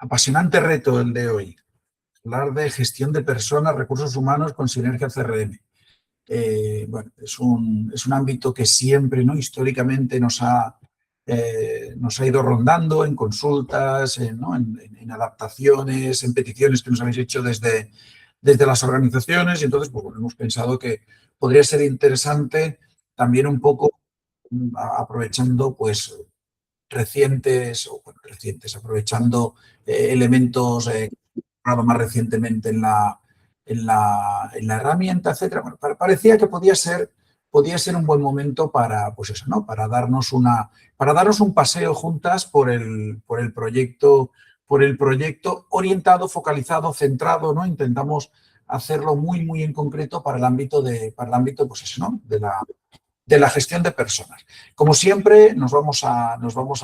Apasionante reto el de hoy. Hablar de gestión de personas, recursos humanos con sinergia CRM. Bueno, es un ámbito que siempre, ¿no?, históricamente nos ha ido rondando en consultas, en adaptaciones, en peticiones que nos habéis hecho desde las organizaciones. Y entonces, pues, bueno, hemos pensado que podría ser interesante también un poco aprovechando, pues, aprovechando elementos más recientemente en la herramienta, etcétera. Bueno, parecía que podía ser un buen momento para, pues eso, ¿no?, para darnos un paseo juntas por el proyecto orientado, focalizado, centrado, ¿no? Intentamos hacerlo muy, muy en concreto para el ámbito pues eso, ¿no?, de la gestión de personas. Como siempre, nos vamos a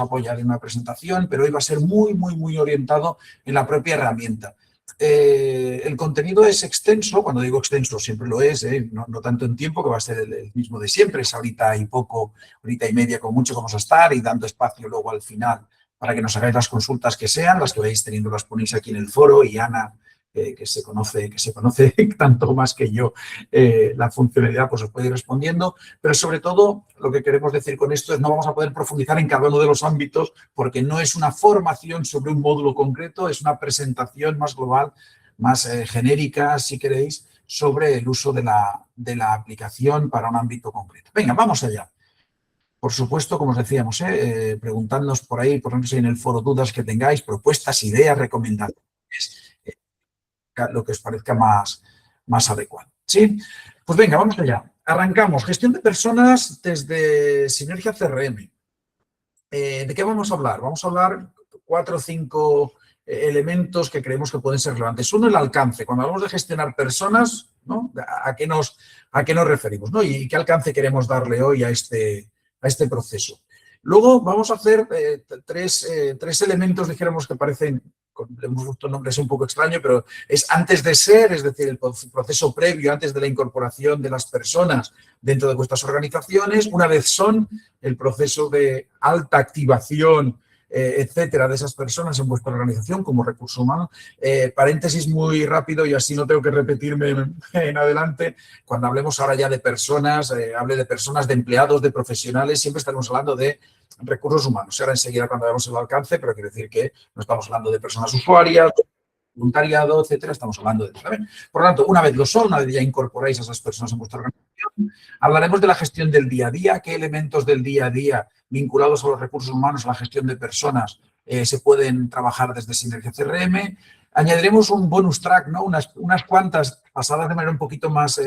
apoyar en una presentación, pero hoy va a ser muy, muy, muy orientado en la propia herramienta. El contenido es extenso. Cuando digo extenso, siempre lo es, no tanto en tiempo, que va a ser el mismo de siempre, es horita y media con mucho que vamos a estar, y dando espacio luego al final para que nos hagáis las consultas que sean, las que vais teniendo las ponéis aquí en el foro, y Ana, que se conoce tanto más que yo la funcionalidad, pues os puede ir respondiendo. Pero sobre todo, lo que queremos decir con esto es no vamos a poder profundizar en cada uno de los ámbitos, porque no es una formación sobre un módulo concreto, es una presentación más global, más genérica, si queréis, sobre el uso de la aplicación para un ámbito concreto. Venga, vamos allá. Por supuesto, como os decíamos, preguntadnos por ahí, por ejemplo, si en el foro dudas que tengáis, propuestas, ideas, recomendaciones, lo que os parezca más adecuado. ¿Sí? Pues venga, vamos allá. Arrancamos. Gestión de personas desde Sinergia CRM. ¿De qué vamos a hablar? Vamos a hablar 4 o 5 elementos que creemos que pueden ser relevantes. Uno, el alcance. Cuando hablamos de gestionar personas, ¿no?, ¿a qué nos referimos, ¿no? ¿Y qué alcance queremos darle hoy a este proceso? Luego vamos a hacer tres elementos, dijéramos, que parecen, le hemos puesto nombres un poco extraños, pero es antes de ser, es decir, el proceso previo, antes de la incorporación de las personas dentro de vuestras organizaciones. Una vez son, el proceso de alta activación, etcétera, de esas personas en vuestra organización como recurso humano. Paréntesis muy rápido, y así no tengo que repetirme en adelante. Cuando hablemos ahora ya de personas, hable de personas, de empleados, de profesionales, siempre estaremos hablando de recursos humanos. Ahora enseguida cuando veamos el alcance, pero quiero decir que no estamos hablando de personas usuarias, voluntariado, etcétera, estamos hablando de eso. Por lo tanto, una vez lo son, una vez ya incorporáis a esas personas en vuestra organización, hablaremos de la gestión del día a día, qué elementos del día a día vinculados a los recursos humanos, a la gestión de personas, se pueden trabajar desde Sinergia CRM. Añadiremos un bonus track, ¿no?, unas cuantas pasadas de manera un poquito más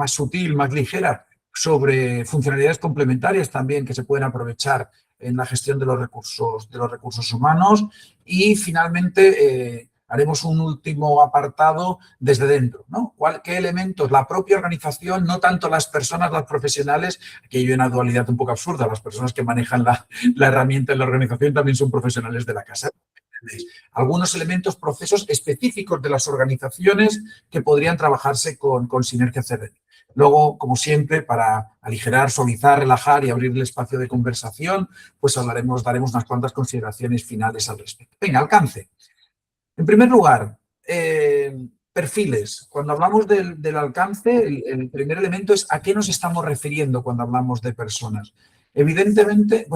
sutil, más ligera, sobre funcionalidades complementarias también que se pueden aprovechar en la gestión de los recursos humanos. Y finalmente haremos un último apartado desde dentro, ¿no? ¿Qué elementos? La propia organización, no tanto las personas, las profesionales. Aquí hay una dualidad un poco absurda. Las personas que manejan la herramienta en la organización también son profesionales de la casa. Algunos elementos, procesos específicos de las organizaciones que podrían trabajarse con Sinergia CRM. Luego, como siempre, para aligerar, suavizar, relajar y abrir el espacio de conversación, pues daremos unas cuantas consideraciones finales al respecto. Venga, alcance. En primer lugar, perfiles. Cuando hablamos del alcance, el primer elemento es a qué nos estamos refiriendo cuando hablamos de personas. Evidentemente,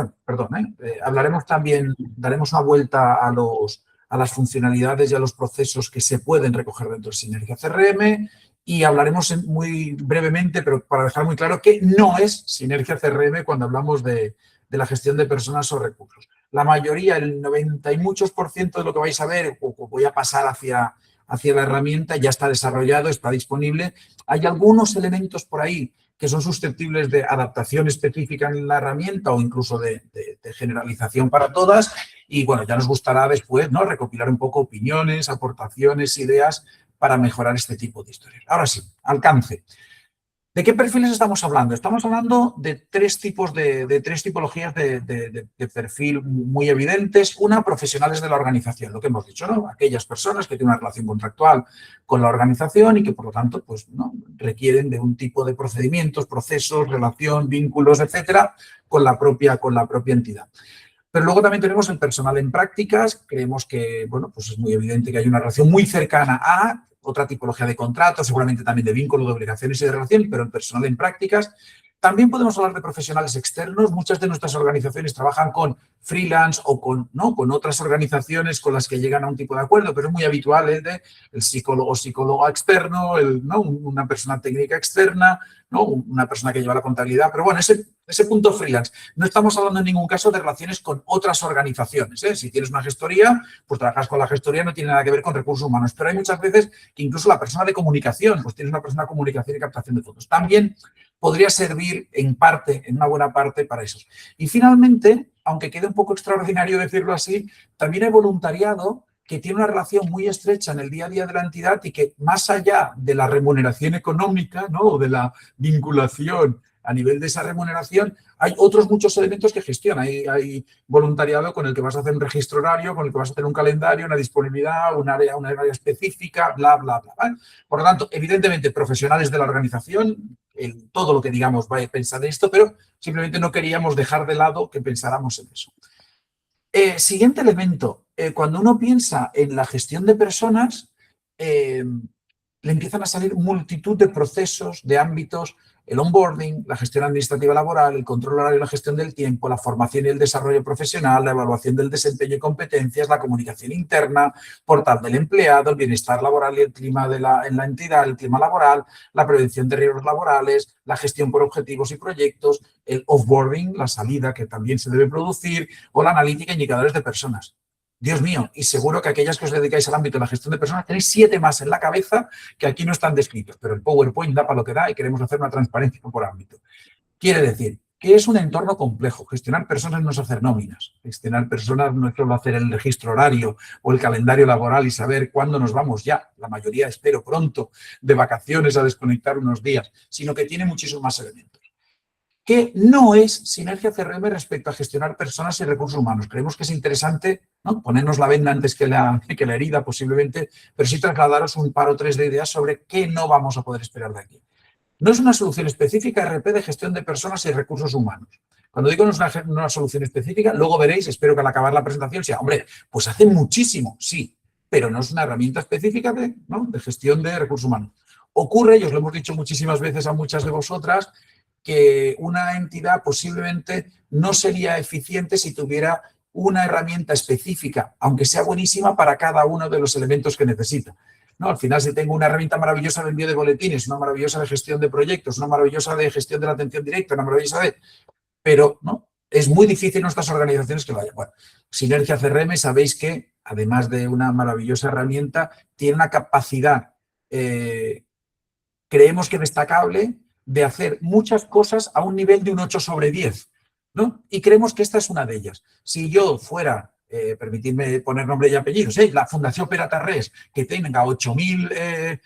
hablaremos también, daremos una vuelta a las funcionalidades y a los procesos que se pueden recoger dentro de Sinergia CRM, y hablaremos muy brevemente, pero para dejar muy claro, que no es Sinergia CRM cuando hablamos de la gestión de personas o recursos. La mayoría, el 90 y muchos % de lo que vais a ver, o voy a pasar hacia la herramienta, ya está desarrollado, está disponible. Hay algunos elementos por ahí que son susceptibles de adaptación específica en la herramienta o incluso de generalización para todas. Y bueno, ya nos gustará después, ¿no?, recopilar un poco opiniones, aportaciones, ideas para mejorar este tipo de historias. Ahora sí, alcance. ¿De qué perfiles estamos hablando? Estamos hablando de tres tipologías de perfil muy evidentes. Una, profesionales de la organización, lo que hemos dicho, ¿no? Aquellas personas que tienen una relación contractual con la organización y que, por lo tanto, pues, ¿no?, requieren de un tipo de procedimientos, procesos, relación, vínculos, etcétera, con la propia entidad. Pero luego también tenemos el personal en prácticas. Creemos que, bueno, pues es muy evidente que hay una relación muy cercana a otra tipología de contrato, seguramente también de vínculo, de obligaciones y de relación, pero el personal en prácticas. También podemos hablar de profesionales externos. Muchas de nuestras organizaciones trabajan con freelance o con otras organizaciones con las que llegan a un tipo de acuerdo, pero es muy habitual el psicóloga externo, una persona técnica externa, ¿no? Una persona que lleva la contabilidad. Pero bueno, ese punto freelance. No estamos hablando en ningún caso de relaciones con otras organizaciones, ¿eh? Si tienes una gestoría, pues trabajas con la gestoría, no tiene nada que ver con recursos humanos. Pero hay muchas veces que incluso la persona de comunicación, pues tienes una persona de comunicación y captación de fondos. También podría servir en parte, en una buena parte, para eso. Y finalmente, aunque quede un poco extraordinario decirlo así, también hay voluntariado que tiene una relación muy estrecha en el día a día de la entidad y que más allá de la remuneración económica, ¿no? O de la vinculación a nivel de esa remuneración, hay otros muchos elementos que gestiona. Hay voluntariado con el que vas a hacer un registro horario, con el que vas a hacer un calendario, una disponibilidad, una área específica, bla, bla, bla, ¿vale? Por lo tanto, evidentemente, profesionales de la organización, todo lo que digamos va a pensar en esto, pero simplemente no queríamos dejar de lado que pensáramos en eso. Siguiente elemento. Cuando uno piensa en la gestión de personas, le empiezan a salir multitud de procesos, de ámbitos, el onboarding, la gestión administrativa laboral, el control horario y la gestión del tiempo, la formación y el desarrollo profesional, la evaluación del desempeño y competencias, la comunicación interna, portal del empleado, el bienestar laboral y el clima en la entidad, el clima laboral, la prevención de riesgos laborales, la gestión por objetivos y proyectos, el offboarding, la salida que también se debe producir, o la analítica e indicadores de personas. Dios mío, y seguro que aquellas que os dedicáis al ámbito de la gestión de personas tenéis 7 más en la cabeza que aquí no están descritos, pero el PowerPoint da para lo que da y queremos hacer una transparencia por ámbito. Quiere decir que es un entorno complejo. Gestionar personas no es hacer nóminas. Gestionar personas no es solo hacer el registro horario o el calendario laboral y saber cuándo nos vamos ya, la mayoría espero pronto, de vacaciones a desconectar unos días, sino que tiene muchísimos más elementos. Que no es Sinergia CRM respecto a gestionar personas y recursos humanos. Creemos que es interesante, ¿no?, ponernos la venda antes que la herida posiblemente, pero sí trasladaros un par o tres de ideas sobre qué no vamos a poder esperar de aquí. No es una solución específica RP de gestión de personas y recursos humanos. Cuando digo no es una solución específica, luego veréis, espero que al acabar la presentación sea, hombre, pues hace muchísimo, sí, pero no es una herramienta específica de gestión de recursos humanos. Ocurre, y os lo hemos dicho muchísimas veces a muchas de vosotras, que una entidad posiblemente no sería eficiente si tuviera una herramienta específica, aunque sea buenísima para cada uno de los elementos que necesita. No, al final, si tengo una herramienta maravillosa de envío de boletines, una maravillosa de gestión de proyectos, una maravillosa de gestión de la atención directa, una maravillosa de... Pero no, es muy difícil en nuestras organizaciones que lo haya. Bueno, Sinergia CRM, sabéis que, además de una maravillosa herramienta, tiene una capacidad, creemos que destacable, de hacer muchas cosas a un nivel de un 8/10, ¿no? Y creemos que esta es una de ellas. Si yo fuera, permitidme poner nombre y apellidos, la Fundación Peratarrés, que tenga 8.000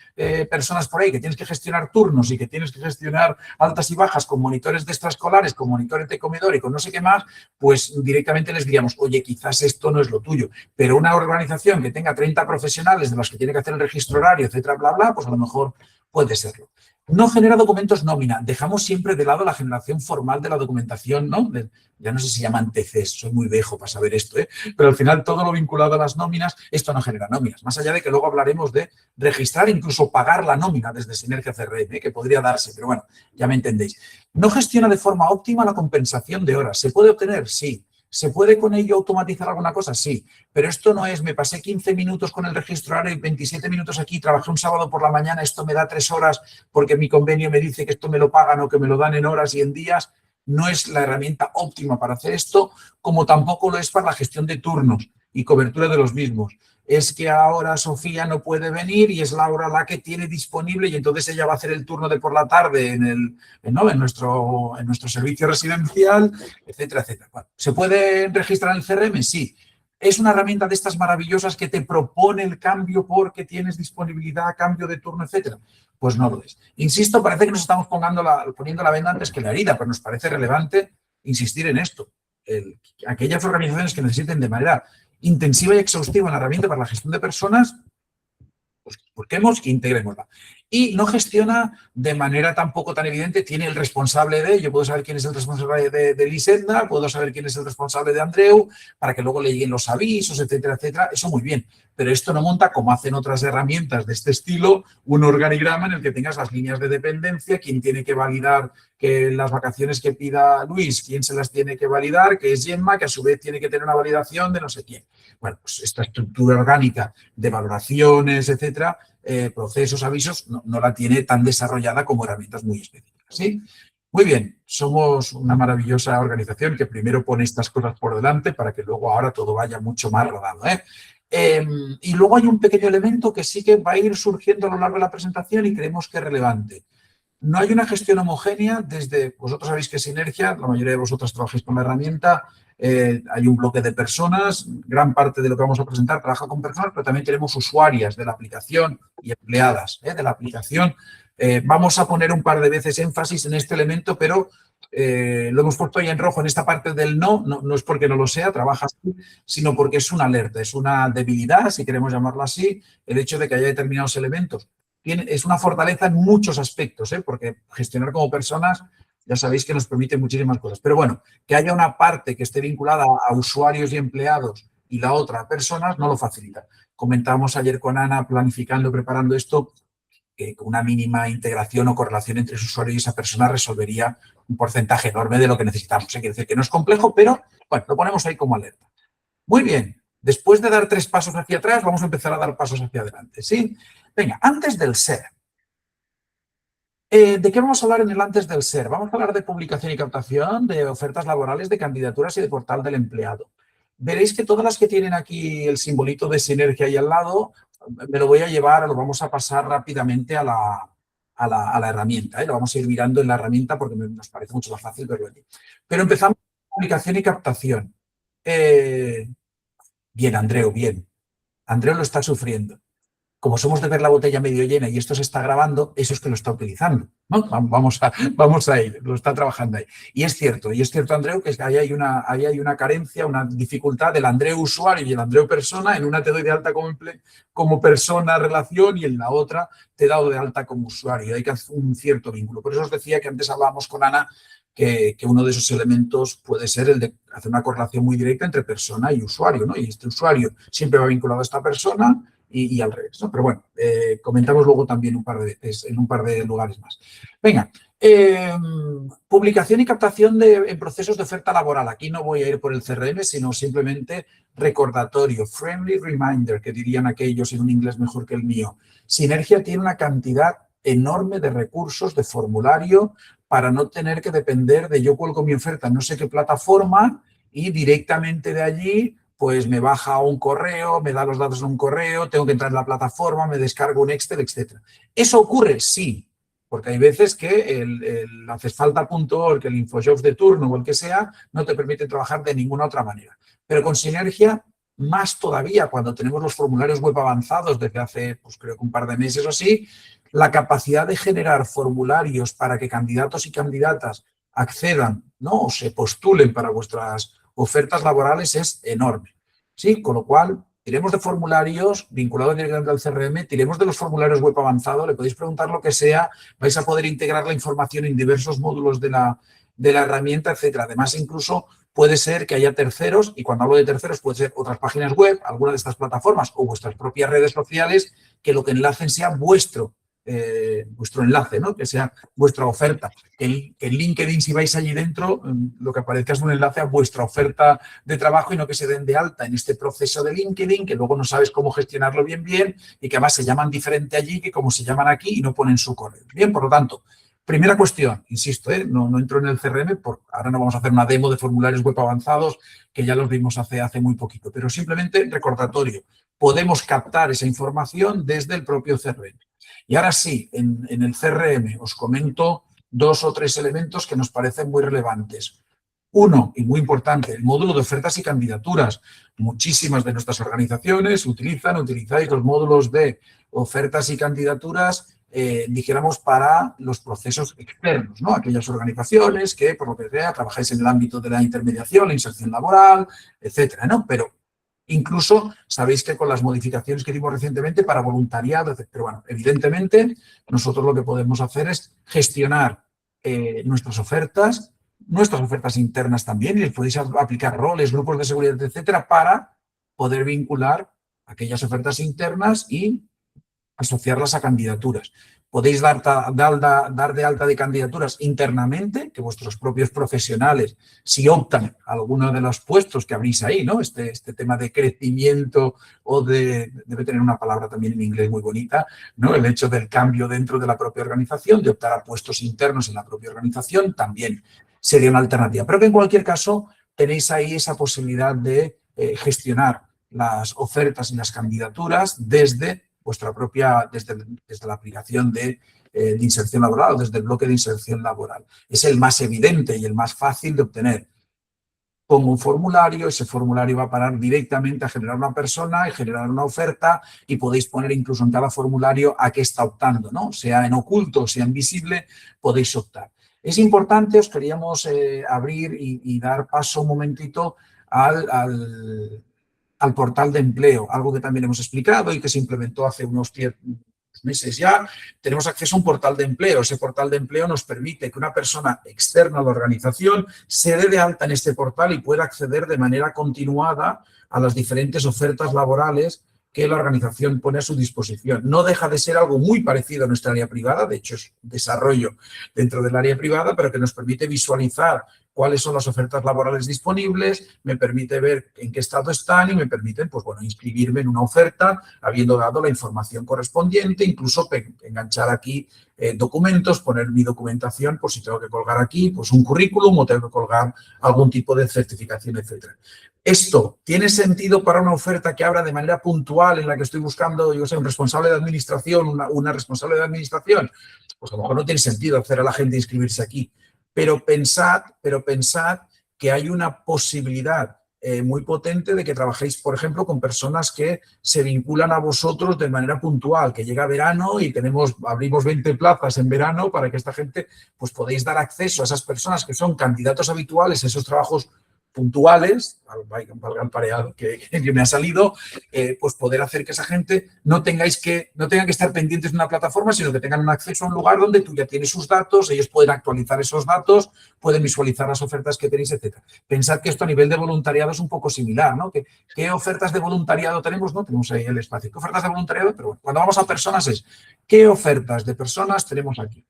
personas por ahí, que tienes que gestionar turnos y que tienes que gestionar altas y bajas con monitores de extraescolares, con monitores de comedor y con no sé qué más, pues directamente les diríamos, oye, quizás esto no es lo tuyo. Pero una organización que tenga 30 profesionales de los que tiene que hacer el registro horario, etcétera, bla, bla, pues a lo mejor puede serlo. No genera documentos nómina. Dejamos siempre de lado la generación formal de la documentación, ¿no? Ya no sé si llaman TCs, soy muy viejo para saber esto, pero al final todo lo vinculado a las nóminas, esto no genera nóminas. Más allá de que luego hablaremos de registrar, incluso pagar la nómina desde Sinergia CRM, que podría darse, pero bueno, ya me entendéis. No gestiona de forma óptima la compensación de horas. ¿Se puede obtener? Sí. ¿Se puede con ello automatizar alguna cosa? Sí, pero esto no es, me pasé 15 minutos con el registro horario y 27 minutos aquí, trabajé un sábado por la mañana, esto me da 3 horas porque mi convenio me dice que esto me lo pagan o que me lo dan en horas y en días. No es la herramienta óptima para hacer esto, como tampoco lo es para la gestión de turnos y cobertura de los mismos. Es que ahora Sofía no puede venir y es Laura la que tiene disponible y entonces ella va a hacer el turno de por la tarde en nuestro servicio residencial, etcétera, etcétera. Bueno, ¿se puede registrar en el CRM? Sí. ¿Es una herramienta de estas maravillosas que te propone el cambio porque tienes disponibilidad, cambio de turno, etcétera? Pues no lo es. Insisto, parece que nos estamos poniendo la venda antes que la herida, pero nos parece relevante insistir en esto. Aquellas organizaciones que necesiten de manera intensiva y exhaustiva una herramienta para la gestión de personas, pues busquemos e integrémosla. y no gestiona de manera tampoco tan evidente. Tiene el responsable de, yo puedo saber quién es el responsable de Lisenda, puedo saber quién es el responsable de Andreu, para que luego le lleguen los avisos, etcétera, etcétera. Eso muy bien, pero esto no monta, como hacen otras herramientas de este estilo, un organigrama en el que tengas las líneas de dependencia, quién tiene que validar que las vacaciones que pida Luis, quién se las tiene que validar, que es Gemma, que a su vez tiene que tener una validación de no sé quién. Bueno, pues esta estructura orgánica de valoraciones, etcétera, procesos, avisos, no la tiene tan desarrollada como herramientas muy específicas, ¿sí? Muy bien, somos una maravillosa organización que primero pone estas cosas por delante para que luego ahora todo vaya mucho más rodado, y luego hay un pequeño elemento que sí que va a ir surgiendo a lo largo de la presentación y creemos que es relevante. No hay una gestión homogénea desde, vosotros sabéis que Sinergia, la mayoría de vosotros trabajáis con la herramienta, hay un bloque de personas, gran parte de lo que vamos a presentar trabaja con personas, pero también tenemos usuarias de la aplicación y empleadas de la aplicación. Vamos a poner un par de veces énfasis en este elemento, pero lo hemos puesto ahí en rojo en esta parte del no es porque no lo sea, trabaja así, sino porque es una alerta, es una debilidad, si queremos llamarlo así, el hecho de que haya determinados elementos. Es una fortaleza en muchos aspectos, porque gestionar como personas ya sabéis que nos permite muchísimas cosas. Pero bueno, que haya una parte que esté vinculada a usuarios y empleados y la otra a personas no lo facilita. Comentábamos ayer con Ana, planificando, preparando esto, que con una mínima integración o correlación entre ese usuario y esa persona resolvería un porcentaje enorme de lo que necesitamos. Quiere decir que no es complejo, pero bueno, lo ponemos ahí como alerta. Muy bien. Después de dar 3 pasos hacia atrás, vamos a empezar a dar pasos hacia adelante, ¿sí? Venga, antes del ser. ¿De qué vamos a hablar en el antes del ser? Vamos a hablar de publicación y captación, de ofertas laborales, de candidaturas y de portal del empleado. Veréis que todas las que tienen aquí el simbolito de Sinergia ahí al lado, me lo voy a llevar, lo vamos a pasar rápidamente a la herramienta. Lo vamos a ir mirando en la herramienta porque nos parece mucho más fácil verlo aquí. Pero empezamos con publicación y captación. Bien, Andreu, bien. Andreu lo está sufriendo. Como somos de ver la botella medio llena y esto se está grabando, eso es que lo está utilizando, ¿no? Vamos a ir, lo está trabajando ahí. Y es cierto, Andreu, que ahí hay una carencia, una dificultad del Andreu usuario y el Andreu persona. En una te doy de alta como persona, relación, y en la otra te he dado de alta como usuario. Hay que hacer un cierto vínculo. Por eso os decía que antes hablábamos con Ana que uno de esos elementos puede ser el de hacer una correlación muy directa entre persona y usuario, ¿no? Y este usuario siempre va vinculado a esta persona y al revés, ¿no? Pero bueno, comentamos luego también un par de veces en un par de lugares más. Venga, publicación y captación en procesos de oferta laboral. Aquí no voy a ir por el CRM, sino simplemente recordatorio, friendly reminder, que dirían aquellos en un inglés mejor que el mío. Sinergia tiene una cantidad enorme de recursos, de formulario, para no tener que depender de yo cuelgo mi oferta en no sé qué plataforma y directamente de allí pues me baja un correo, me da los datos de un correo, tengo que entrar en la plataforma, me descargo un Excel, etc. ¿Eso ocurre? Sí, porque hay veces que el hacesfalta.org, el InfoJobs de turno o el que sea, no te permite trabajar de ninguna otra manera. Pero con Sinergia, más todavía, cuando tenemos los formularios web avanzados desde hace, pues creo que un par de meses o así, la capacidad de generar formularios para que candidatos y candidatas accedan, ¿no? O se postulen para vuestras ofertas laborales es enorme, ¿sí? Con lo cual, tiremos de formularios vinculados directamente al CRM, tiremos de los formularios web avanzado, le podéis preguntar lo que sea, vais a poder integrar la información en diversos módulos de la herramienta, etcétera. Además, incluso puede ser que haya terceros, y cuando hablo de terceros puede ser otras páginas web, alguna de estas plataformas o vuestras propias redes sociales, que lo que enlacen sea vuestro enlace, ¿no? Que sea vuestra oferta. Que en LinkedIn, si vais allí dentro, lo que aparezca es un enlace a vuestra oferta de trabajo y no que se den de alta en este proceso de LinkedIn, que luego no sabes cómo gestionarlo bien y que además se llaman diferente allí que como se llaman aquí y no ponen su correo. Bien, por lo tanto, primera cuestión, insisto, no entro en el CRM, ahora no vamos a hacer una demo de formularios web avanzados, que ya los vimos hace muy poquito, pero simplemente recordatorio. Podemos captar esa información desde el propio CRM. Y ahora sí, en el CRM os comento 2 o 3 elementos que nos parecen muy relevantes. Uno, y muy importante, el módulo de ofertas y candidaturas. Muchísimas de nuestras organizaciones utilizáis los módulos de ofertas y candidaturas, dijéramos, para los procesos externos, ¿no? Aquellas organizaciones que, por lo que sea, trabajáis en el ámbito de la intermediación, la inserción laboral, etcétera, ¿no? Pero Incluso sabéis que con las modificaciones que hicimos recientemente para voluntariado, pero bueno, evidentemente nosotros lo que podemos hacer es gestionar nuestras ofertas internas también, y les podéis aplicar roles, grupos de seguridad, etcétera, para poder vincular aquellas ofertas internas y asociarlas a candidaturas. Podéis dar de alta de candidaturas internamente, que vuestros propios profesionales, si optan a alguno de los puestos que abrís ahí, ¿no? Este tema de crecimiento o debe tener una palabra también en inglés muy bonita, ¿no? El hecho del cambio dentro de la propia organización, de optar a puestos internos en la propia organización, también sería una alternativa. Pero que en cualquier caso tenéis ahí esa posibilidad de gestionar las ofertas y las candidaturas desde vuestra propia, desde la aplicación de inserción laboral o desde el bloque de inserción laboral. Es el más evidente y el más fácil de obtener. Pongo un formulario, ese formulario va a parar directamente a generar una persona y generar una oferta, y podéis poner incluso en cada formulario a qué está optando, ¿no? Sea en oculto, sea en visible, podéis optar. Es importante, os queríamos abrir y dar paso un momentito al portal de empleo, algo que también hemos explicado y que se implementó hace unos 10 meses ya. Tenemos acceso a un portal de empleo. Ese portal de empleo nos permite que una persona externa a la organización se dé de alta en este portal y pueda acceder de manera continuada a las diferentes ofertas laborales que la organización pone a su disposición. No deja de ser algo muy parecido a nuestra área privada, de hecho es desarrollo dentro del área privada, pero que nos permite visualizar cuáles son las ofertas laborales disponibles, me permite ver en qué estado están y me permiten, pues bueno, inscribirme en una oferta habiendo dado la información correspondiente, incluso enganchar aquí documentos, poner mi documentación por si tengo que colgar aquí, pues un currículum o tengo que colgar algún tipo de certificación, etcétera. ¿Esto tiene sentido para una oferta que abra de manera puntual en la que estoy buscando, yo sé, un responsable de administración, una responsable de administración? Pues a lo mejor no tiene sentido hacer a la gente inscribirse aquí. Pero pensad que hay una posibilidad muy potente de que trabajéis, por ejemplo, con personas que se vinculan a vosotros de manera puntual, que llega verano y abrimos 20 plazas en verano para que esta gente, pues podéis dar acceso a esas personas que son candidatos habituales a esos trabajos puntuales, valga el pareado que me ha salido, pues poder hacer que esa gente no tengan que estar pendientes de una plataforma, sino que tengan un acceso a un lugar donde tú ya tienes sus datos, ellos pueden actualizar esos datos, pueden visualizar las ofertas que tenéis, etcétera. Pensad que esto a nivel de voluntariado es un poco similar, ¿no? ¿Qué ofertas de voluntariado tenemos? ¿No? Tenemos ahí el espacio. ¿Qué ofertas de voluntariado? Pero bueno, cuando vamos a personas es, ¿qué ofertas de personas tenemos aquí?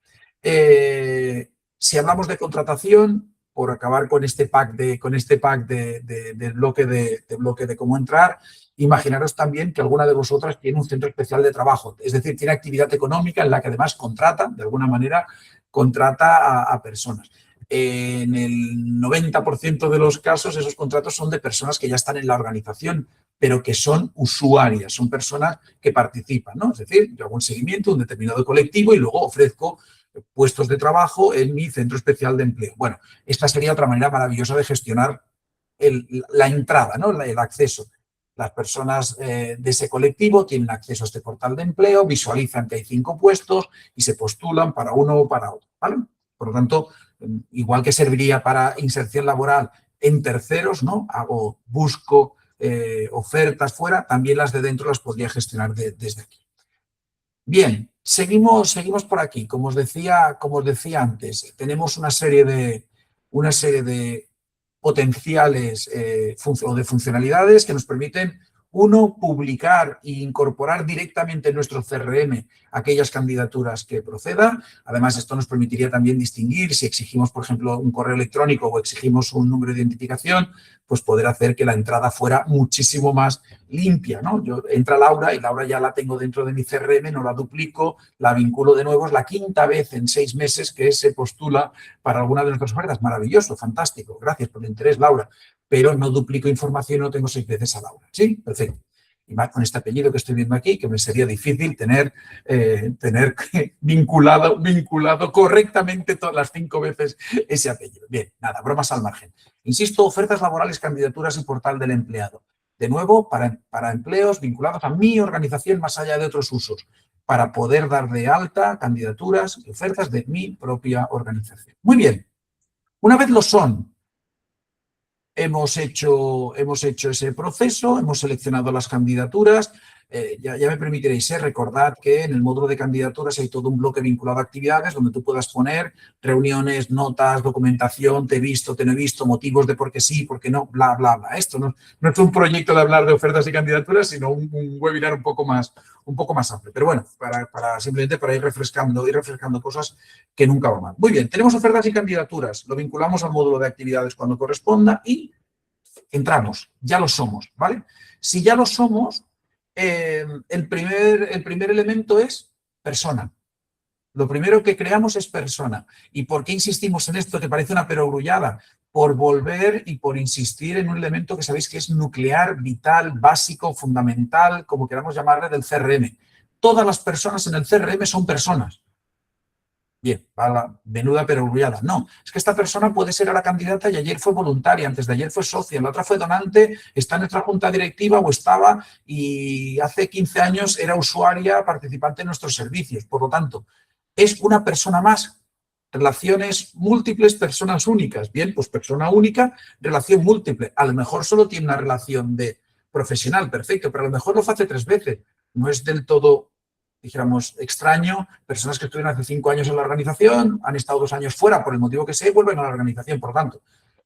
Si hablamos de contratación, por acabar con este pack del bloque de cómo entrar, imaginaros también que alguna de vosotras tiene un centro especial de trabajo, es decir, tiene actividad económica en la que además contrata, de alguna manera, a personas. En el 90% de los casos, esos contratos son de personas que ya están en la organización, pero que son usuarias, son personas que participan, ¿no? Es decir, yo hago un seguimiento, un determinado colectivo y luego ofrezco puestos de trabajo en mi centro especial de empleo. Bueno, esta sería otra manera maravillosa de gestionar la entrada, ¿no? El acceso. Las personas de ese colectivo tienen acceso a este portal de empleo, visualizan que hay 5 puestos y se postulan para uno o para otro, ¿vale? Por lo tanto, igual que serviría para inserción laboral en terceros, ¿no? Busco ofertas fuera, también las de dentro las podría gestionar desde aquí. Bien, seguimos por aquí. Como os decía antes, tenemos una serie de potenciales o de funcionalidades que nos permiten, uno, publicar e incorporar directamente en nuestro CRM aquellas candidaturas que procedan. Además, esto nos permitiría también distinguir si exigimos, por ejemplo, un correo electrónico o exigimos un número de identificación, pues poder hacer que la entrada fuera muchísimo más limpia, ¿no? Entra Laura y Laura ya la tengo dentro de mi CRM, no la duplico, la vinculo de nuevo. Es la 5ª vez en 6 meses que se postula para alguna de nuestras ofertas. Maravilloso, fantástico. Gracias por el interés, Laura. Pero no duplico información, no tengo 6 veces a Laura. ¿Sí? Perfecto. Y más con este apellido que estoy viendo aquí, que me sería difícil tener vinculado correctamente todas las 5 veces ese apellido. Bien, nada, bromas al margen. Insisto, ofertas laborales, candidaturas y portal del empleado. De nuevo, para empleos vinculados a mi organización más allá de otros usos, para poder dar de alta candidaturas y ofertas de mi propia organización. Muy bien. Una vez lo son, hemos hecho ese proceso, hemos seleccionado las candidaturas. Ya me permitiréis recordad que en el módulo de candidaturas hay todo un bloque vinculado a actividades donde tú puedas poner reuniones, notas, documentación, te he visto, te no he visto, motivos de por qué sí, por qué no, bla, bla, bla. Esto no es un proyecto de hablar de ofertas y candidaturas, sino un webinar un poco más amplio. Pero bueno, simplemente para ir refrescando cosas que nunca van mal. Muy bien, tenemos ofertas y candidaturas, lo vinculamos al módulo de actividades cuando corresponda y entramos, ya lo somos, ¿vale? Si ya lo somos, el primer elemento es persona. Lo primero que creamos es persona. ¿Y por qué insistimos en esto que parece una perogrullada? Por volver y por insistir en un elemento que sabéis que es nuclear, vital, básico, fundamental, como queramos llamarle, del CRM. Todas las personas en el CRM son personas. Bien, va la menuda perogrullada. No, es que esta persona puede ser ahora candidata y ayer fue voluntaria, antes de ayer fue socia, la otra fue donante, está en nuestra junta directiva o estaba y hace 15 años era usuaria, participante en nuestros servicios. Por lo tanto, es una persona más. Relaciones múltiples, personas únicas. Bien, pues persona única, relación múltiple. A lo mejor solo tiene una relación de profesional, perfecto, pero a lo mejor lo hace 3 veces. No es del todo, dijéramos, extraño. Personas que estuvieron hace 5 años en la organización, han estado 2 años fuera por el motivo que sea y vuelven a la organización. Por lo tanto,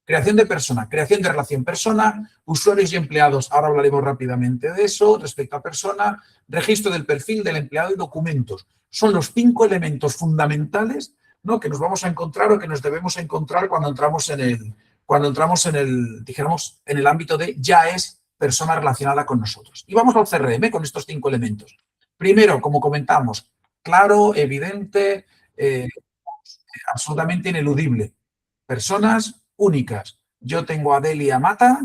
creación de persona, creación de relación persona, usuarios y empleados. Ahora hablaremos rápidamente de eso. Respecto a persona, registro del perfil del empleado y documentos. Son los 5 elementos fundamentales, ¿no?, que nos vamos a encontrar o que nos debemos encontrar cuando entramos en el, dijéramos, en el ámbito de ya es persona relacionada con nosotros. Y vamos al CRM con estos 5 elementos. Primero, como comentamos, claro, evidente, absolutamente ineludible. Personas únicas. Yo tengo a Delia Mata.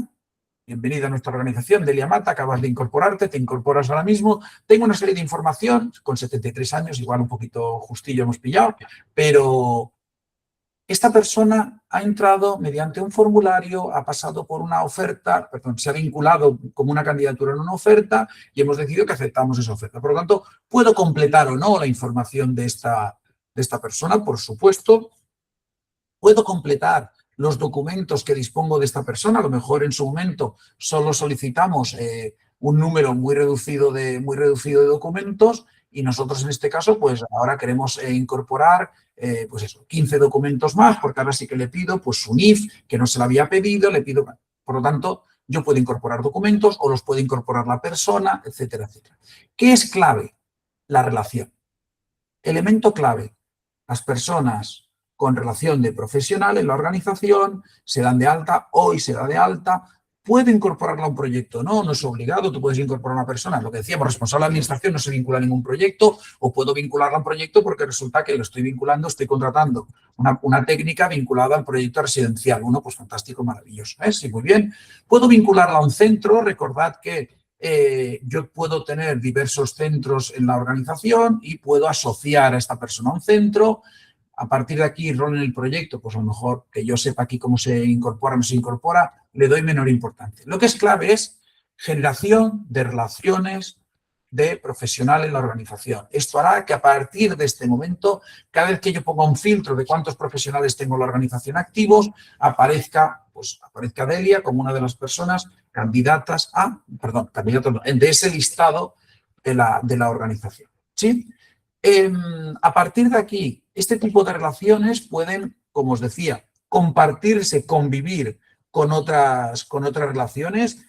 Bienvenida a nuestra organización, Delia Mata, acabas de incorporarte, te incorporas ahora mismo. Tengo una serie de información, con 73 años, igual un poquito justillo hemos pillado, pero esta persona ha entrado mediante un formulario, ha pasado por una oferta, perdón, se ha vinculado como una candidatura en una oferta y hemos decidido que aceptamos esa oferta. Por lo tanto, ¿puedo completar o no la información de esta persona? Por supuesto. ¿Puedo completar los documentos que dispongo de esta persona? A lo mejor en su momento solo solicitamos un número muy reducido de documentos y nosotros en este caso, pues ahora queremos incorporar, pues eso, 15 documentos más, porque ahora sí que le pido pues su NIF, que no se le había pedido, le pido, por lo tanto, yo puedo incorporar documentos o los puede incorporar la persona, etcétera, etcétera. ¿Qué es clave? La relación. Elemento clave, las personas con relación de profesional en la organización, se dan de alta, hoy se da de alta, puede incorporarla a un proyecto, no es obligado, tú puedes incorporar a una persona, lo que decíamos, responsable de administración no se vincula a ningún proyecto, o puedo vincularla a un proyecto porque resulta que lo estoy vinculando, estoy contratando una técnica vinculada al proyecto residencial, pues fantástico, maravilloso, sí, muy bien. Puedo vincularla a un centro, recordad que yo puedo tener diversos centros en la organización y puedo asociar a esta persona a un centro. A partir de aquí, rol en el proyecto, pues a lo mejor que yo sepa aquí cómo se incorpora o no se incorpora, le doy menor importancia. Lo que es clave es generación de relaciones de profesional en la organización. Esto hará que a partir de este momento, cada vez que yo ponga un filtro de cuántos profesionales tengo en la organización activos, aparezca Delia como una de las personas candidatas de ese listado de la organización. ¿Sí? A partir de aquí, este tipo de relaciones pueden, como os decía, compartirse, convivir con otras relaciones.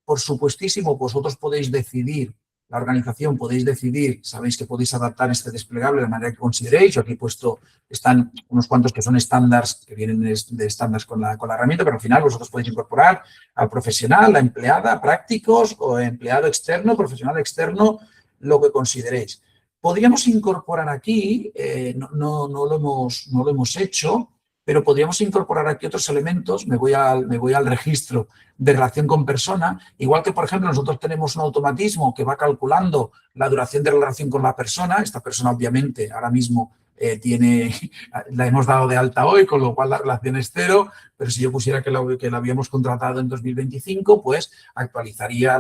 Por supuestísimo, vosotros podéis decidir, la organización podéis decidir, sabéis que podéis adaptar este desplegable de la manera que consideréis. Yo aquí he puesto, están unos cuantos que son estándares, que vienen de estándares con la herramienta, pero al final vosotros podéis incorporar al profesional, la empleada, prácticos o empleado externo, profesional externo, lo que consideréis. Podríamos incorporar aquí, no lo hemos hecho, pero podríamos incorporar aquí otros elementos. Me voy al registro de relación con persona. Igual que, por ejemplo, nosotros tenemos un automatismo que va calculando la duración de la relación con la persona. Esta persona, obviamente, ahora mismo la hemos dado de alta hoy, con lo cual la relación es cero, pero si yo pusiera que la habíamos contratado en 2025, pues actualizaría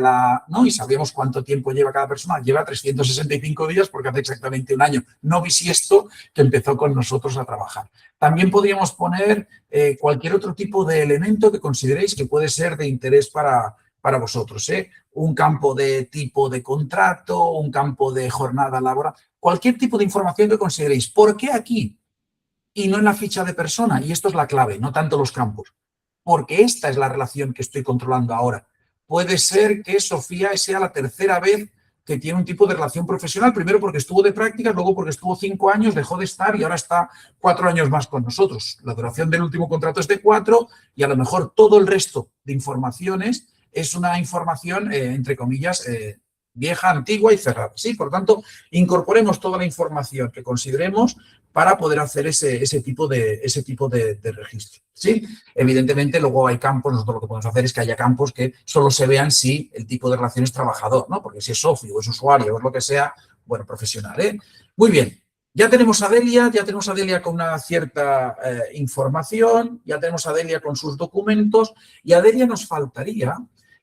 ¿no? Y sabríamos cuánto tiempo lleva cada persona. Lleva 365 días porque hace exactamente un año, no bisiesto, que empezó con nosotros a trabajar. También podríamos poner cualquier otro tipo de elemento que consideréis que puede ser de interés para vosotros, ¿eh? Un campo de tipo de contrato, un campo de jornada laboral, cualquier tipo de información que consideréis. ¿Por qué aquí y no en la ficha de persona? Y esto es la clave, no tanto los campos. Porque esta es la relación que estoy controlando ahora. Puede ser que Sofía sea la tercera vez que tiene un tipo de relación profesional, primero porque estuvo de prácticas, luego porque estuvo 5 años, dejó de estar y ahora está 4 años más con nosotros. La duración del último contrato es de 4 y a lo mejor todo el resto de informaciones es una información, entre comillas, vieja, antigua y cerrada. ¿Sí? Por lo tanto, incorporemos toda la información que consideremos para poder hacer ese tipo de registro. ¿Sí? Evidentemente, luego hay campos, nosotros lo que podemos hacer es que haya campos que solo se vean si el tipo de relación es trabajador, ¿no? Porque si es socio o es usuario o es lo que sea, bueno, profesional, ¿eh? Muy bien. Ya tenemos a Delia con una cierta información, ya tenemos a Delia con sus documentos y a Delia nos faltaría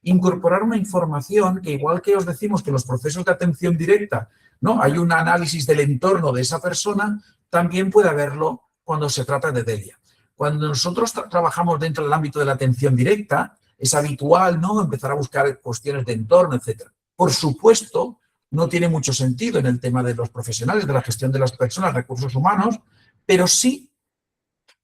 incorporar una información que, igual que os decimos que en los procesos de atención directa, ¿no? Hay un análisis del entorno de esa persona, también puede haberlo cuando se trata de Delia. Cuando nosotros trabajamos dentro del ámbito de la atención directa, es habitual, ¿no?, empezar a buscar cuestiones de entorno, etcétera. Por supuesto, no tiene mucho sentido en el tema de los profesionales, de la gestión de las personas, recursos humanos, pero sí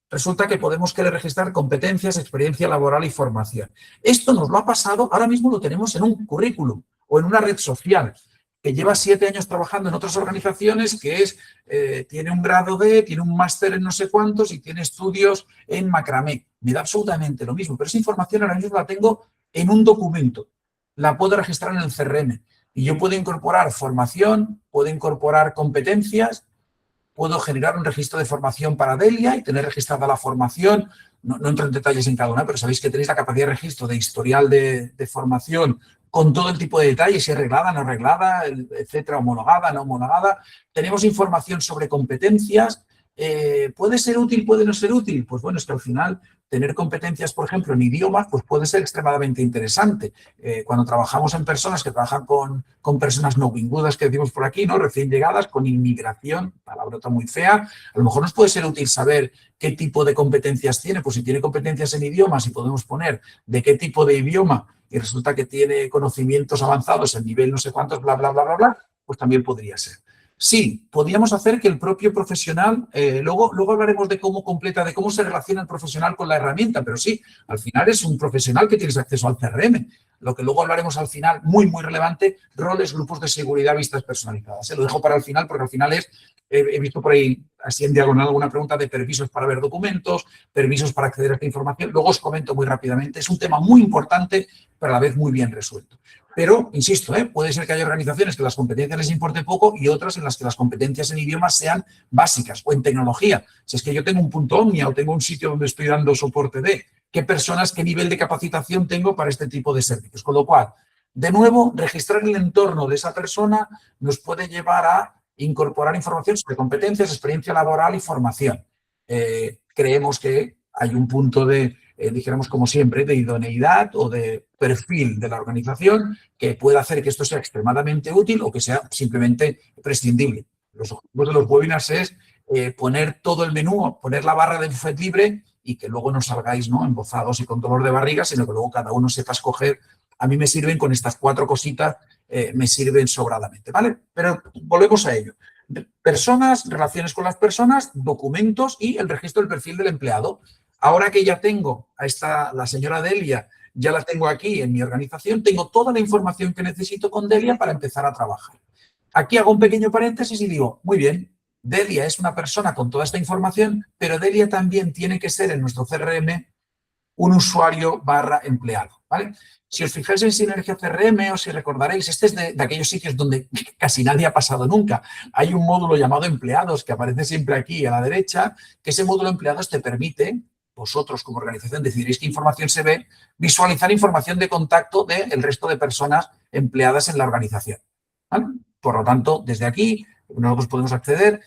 resulta que podemos querer registrar competencias, experiencia laboral y formación. Esto nos lo ha pasado, ahora mismo lo tenemos en un currículum o en una red social que lleva 7 años trabajando en otras organizaciones, que tiene un grado D, tiene un máster en no sé cuántos y tiene estudios en macramé. Me da absolutamente lo mismo, pero esa información ahora mismo la tengo en un documento. La puedo registrar en el CRM y yo puedo incorporar formación, puedo incorporar competencias, puedo generar un registro de formación para Delia y tener registrada la formación. No entro en detalles en cada una, pero sabéis que tenéis la capacidad de registro de historial de formación con todo el tipo de detalles, si es reglada, no reglada, etcétera, homologada, no homologada. Tenemos información sobre competencias. ¿Puede ser útil, puede no ser útil? Pues bueno, es que al final tener competencias, por ejemplo, en idiomas, pues puede ser extremadamente interesante. Cuando trabajamos en personas que trabajan con personas no bilingües, que decimos por aquí, ¿no?, recién llegadas, con inmigración, palabrota muy fea, a lo mejor nos puede ser útil saber qué tipo de competencias tiene. Pues si tiene competencias en idiomas y podemos poner de qué tipo de idioma y resulta que tiene conocimientos avanzados en nivel no sé cuántos, bla, bla, bla, bla, bla, pues también podría ser. Sí, podríamos hacer que el propio profesional, luego hablaremos de cómo completa, de cómo se relaciona el profesional con la herramienta, pero sí, al final es un profesional que tienes acceso al CRM. Lo que luego hablaremos al final, muy, muy relevante, roles, grupos de seguridad, vistas personalizadas. Se lo dejo para el final porque al final he visto por ahí, así en diagonal, alguna pregunta de permisos para ver documentos, permisos para acceder a esta información. Luego os comento muy rápidamente. Es un tema muy importante, pero a la vez muy bien resuelto. Pero, insisto, puede ser que haya organizaciones que las competencias les importe poco y otras en las que las competencias en idiomas sean básicas, o en tecnología. Si es que yo tengo un punto Omnia o tengo un sitio donde estoy dando soporte de qué personas, qué nivel de capacitación tengo para este tipo de servicios. Con lo cual, de nuevo, registrar el entorno de esa persona nos puede llevar a incorporar información sobre competencias, experiencia laboral y formación. Creemos que hay un punto de, dijéramos como siempre, de idoneidad o de perfil de la organización que pueda hacer que esto sea extremadamente útil o que sea simplemente prescindible. Los objetivos de los webinars es poner todo el menú, poner la barra de buffet libre y que luego no salgáis, ¿no?, embozados y con dolor de barriga, sino que luego cada uno sepa escoger. A mí me sirven con estas 4 cositas, me sirven sobradamente, ¿vale? Pero volvemos a ello. Personas, relaciones con las personas, documentos y el registro del perfil del empleado. Ahora que ya tengo a la señora Delia, ya la tengo aquí en mi organización, tengo toda la información que necesito con Delia para empezar a trabajar. Aquí hago un pequeño paréntesis y digo, muy bien, Delia es una persona con toda esta información, pero Delia también tiene que ser en nuestro CRM un usuario / empleado, ¿vale? Si os fijáis en Sinergia CRM o si recordaréis, este es de aquellos sitios donde casi nadie ha pasado nunca. Hay un módulo llamado empleados que aparece siempre aquí a la derecha, que ese módulo empleados te permite, vosotros como organización decidiréis qué información se ve, visualizar información de contacto del resto de personas empleadas en la organización, ¿vale? Por lo tanto, desde aquí nosotros podemos acceder.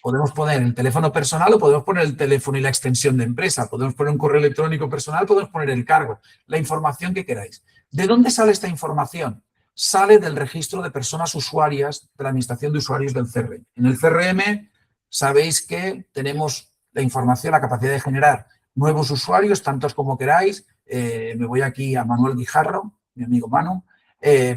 Podemos poner el teléfono personal o podemos poner el teléfono y la extensión de empresa. Podemos poner un correo electrónico personal, podemos poner el cargo, la información que queráis. ¿De dónde sale esta información? Sale del registro de personas usuarias de la administración de usuarios del CRM. En el CRM sabéis que tenemos la información, la capacidad de generar nuevos usuarios, tantos como queráis. Me voy aquí a Manuel Guijarro, mi amigo Manu.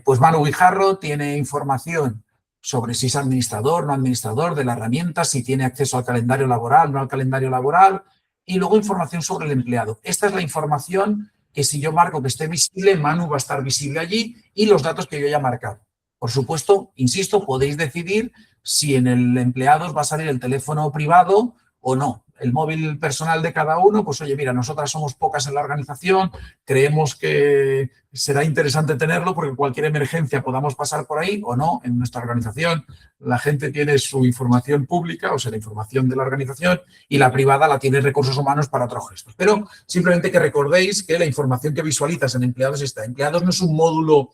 Pues Manu Guijarro tiene información sobre si es administrador, no administrador de la herramienta, si tiene acceso al calendario laboral, no al calendario laboral, y luego información sobre el empleado. Esta es la información que si yo marco que esté visible, Manu va a estar visible allí y los datos que yo haya marcado. Por supuesto, insisto, podéis decidir si en el empleado os va a salir el teléfono privado o no. El móvil personal de cada uno, pues oye, mira, nosotras somos pocas en la organización, creemos que será interesante tenerlo porque cualquier emergencia podamos pasar por ahí o no. En nuestra organización la gente tiene su información pública, o sea, la información de la organización, y la privada la tiene recursos humanos para otros gestos. Pero simplemente que recordéis que la información que visualizas en empleados está. Empleados no es un módulo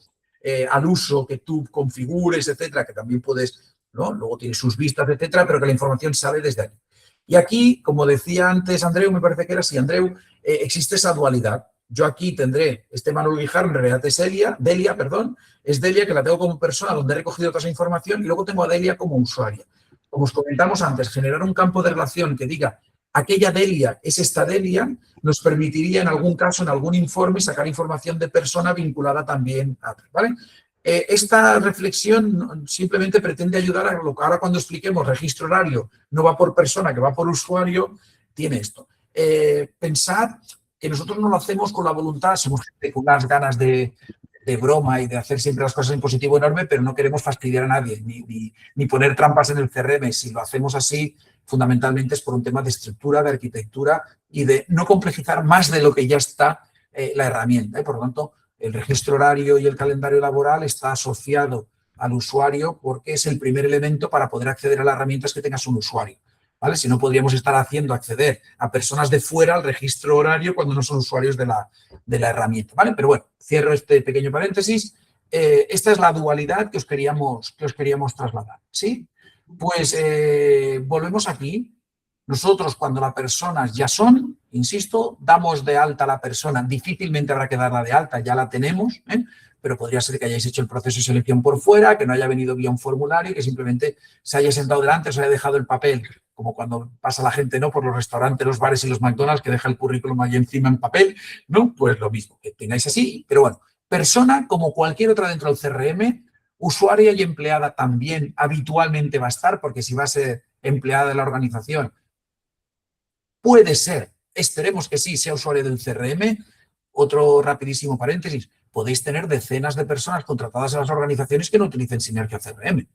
al uso que tú configures, etcétera, que también puedes, ¿no? Luego tiene sus vistas, etcétera, pero que la información sale desde allí. Y aquí, como decía antes Andreu, me parece que era así, Andreu, existe esa dualidad. Yo aquí tendré este Manuel Guijarro, en realidad es Delia, es Delia, que la tengo como persona donde he recogido toda esa información, y luego tengo a Delia como usuaria. Como os comentamos antes, generar un campo de relación que diga aquella Delia es esta Delia, nos permitiría en algún caso, en algún informe, sacar información de persona vinculada también a otra, ¿vale? Esta reflexión simplemente pretende ayudar a lo que ahora cuando expliquemos registro horario, no va por persona, que va por usuario, tiene esto. Pensad que nosotros no lo hacemos con la voluntad, somos gente con unas ganas de broma y de hacer siempre las cosas en positivo enorme, pero no queremos fastidiar a nadie, ni poner trampas en el CRM. Si lo hacemos así, fundamentalmente es por un tema de estructura, de arquitectura y de no complejizar más de lo que ya está la herramienta. Por lo tanto, el registro horario y el calendario laboral está asociado al usuario porque es el primer elemento para poder acceder a las herramientas que tengas un usuario, ¿vale? Si no, podríamos estar haciendo acceder a personas de fuera al registro horario cuando no son usuarios de la herramienta, ¿vale? Pero bueno, cierro este pequeño paréntesis. Esta es la dualidad que os queríamos trasladar, ¿sí? Pues volvemos aquí. Nosotros, cuando las personas ya son, insisto, damos de alta a la persona. Difícilmente habrá que darla de alta, ya la tenemos, pero podría ser que hayáis hecho el proceso de selección por fuera, que no haya venido vía un formulario, que simplemente se haya sentado delante, os haya dejado el papel, como cuando pasa la gente, ¿no?, por los restaurantes, los bares y los McDonald's, que deja el currículum ahí encima en papel, ¿no? Pues lo mismo, que tengáis así. Pero bueno, persona, como cualquier otra dentro del CRM, usuaria y empleada también habitualmente va a estar, porque si va a ser empleada de la organización, puede ser, esperemos que sí, sea usuario del CRM. Otro rapidísimo paréntesis, podéis tener decenas de personas contratadas en las organizaciones que no utilicen Sinergia CRM.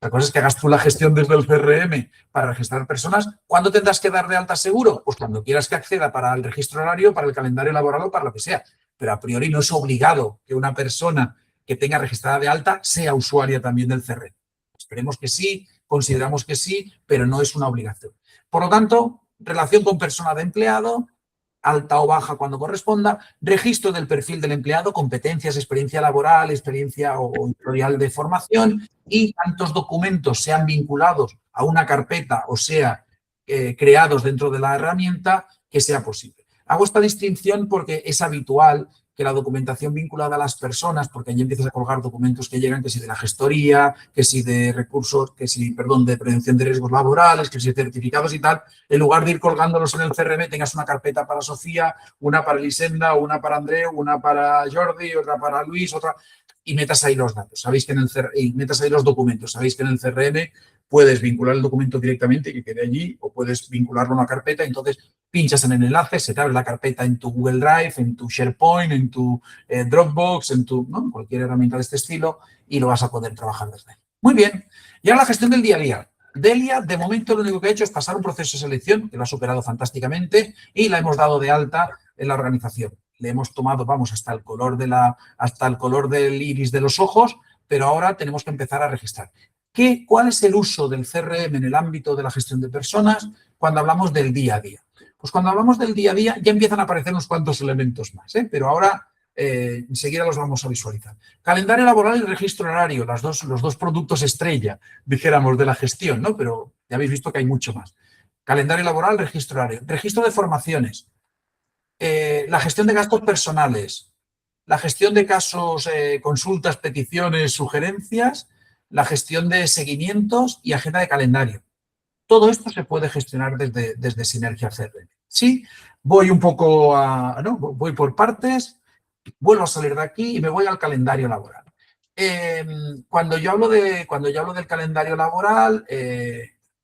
La cosa es que hagas tú la gestión desde el CRM para registrar personas. ¿Cuándo tendrás que dar de alta seguro? Pues cuando quieras que acceda para el registro horario, para el calendario laboral o para lo que sea. Pero a priori no es obligado que una persona que tenga registrada de alta sea usuaria también del CRM. Esperemos que sí, consideramos que sí, pero no es una obligación. Por lo tanto, relación con persona de empleado, alta o baja cuando corresponda, registro del perfil del empleado, competencias, experiencia laboral, experiencia o historial de formación, y tantos documentos sean vinculados a una carpeta o sea creados dentro de la herramienta que sea posible. Hago esta distinción porque es habitual que la documentación vinculada a las personas, porque allí empiezas a colgar documentos que llegan, que si de la gestoría, que si de recursos, que si, perdón, de prevención de riesgos laborales, que si de certificados y tal, en lugar de ir colgándolos en el CRM, tengas una carpeta para Sofía, una para Elisenda, una para Andreu, una para Jordi, otra para Luis, otra, y metas ahí los datos. Sabéis que y metas ahí los documentos. Sabéis que en el CRM puedes vincular el documento directamente y que quede allí, o puedes vincularlo a una carpeta. Entonces, pinchas en el enlace, se te abre la carpeta en tu Google Drive, en tu SharePoint, en tu Dropbox, en tu, ¿no?, cualquier herramienta de este estilo, y lo vas a poder trabajar desde ahí. Muy bien. Y ahora la gestión del día a día. Delia, de momento, lo único que ha hecho es pasar un proceso de selección, que lo ha superado fantásticamente, y la hemos dado de alta en la organización. Le hemos tomado, vamos, hasta el color del iris de los ojos, pero ahora tenemos que empezar a registrar. ¿Cuál es el uso del CRM en el ámbito de la gestión de personas cuando hablamos del día a día? Pues cuando hablamos del día a día ya empiezan a aparecer unos cuantos elementos más, pero ahora enseguida los vamos a visualizar. Calendario laboral y registro horario, los dos productos estrella, dijéramos, de la gestión, ¿no? Pero ya habéis visto que hay mucho más. Calendario laboral, registro horario. Registro de formaciones. La gestión de gastos personales. La gestión de casos, consultas, peticiones, sugerencias. La gestión de seguimientos y agenda de calendario. Todo esto se puede gestionar desde Sinergia CRM. Sí, voy un poco ¿no? Voy por partes, vuelvo a salir de aquí y me voy al calendario laboral. Cuando yo hablo del calendario laboral,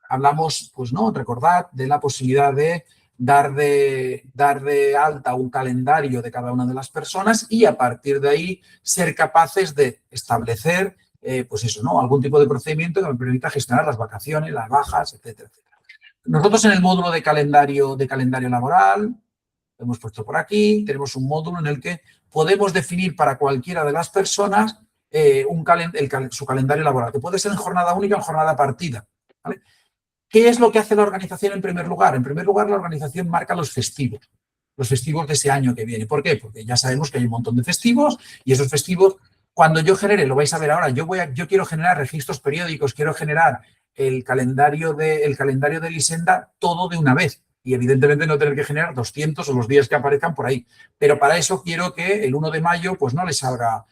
hablamos, pues no, recordad de la posibilidad de dar de alta un calendario de cada una de las personas y a partir de ahí ser capaces de establecer pues eso, ¿no? Algún tipo de procedimiento que me permita gestionar las vacaciones, las bajas, etcétera, etcétera. Nosotros en el módulo de calendario laboral, lo hemos puesto por aquí, tenemos un módulo en el que podemos definir para cualquiera de las personas su calendario laboral, que puede ser en jornada única o en jornada partida. ¿Vale? ¿Qué es lo que hace la organización en primer lugar? En primer lugar, la organización marca los festivos de ese año que viene. ¿Por qué? Porque ya sabemos que hay un montón de festivos y esos festivos, cuando yo genere, lo vais a ver ahora, yo quiero generar registros periódicos, quiero generar el calendario de Lisenda todo de una vez. Y evidentemente no tener que generar 200 o los días que aparezcan por ahí. Pero para eso quiero que el 1 de mayo pues no le salga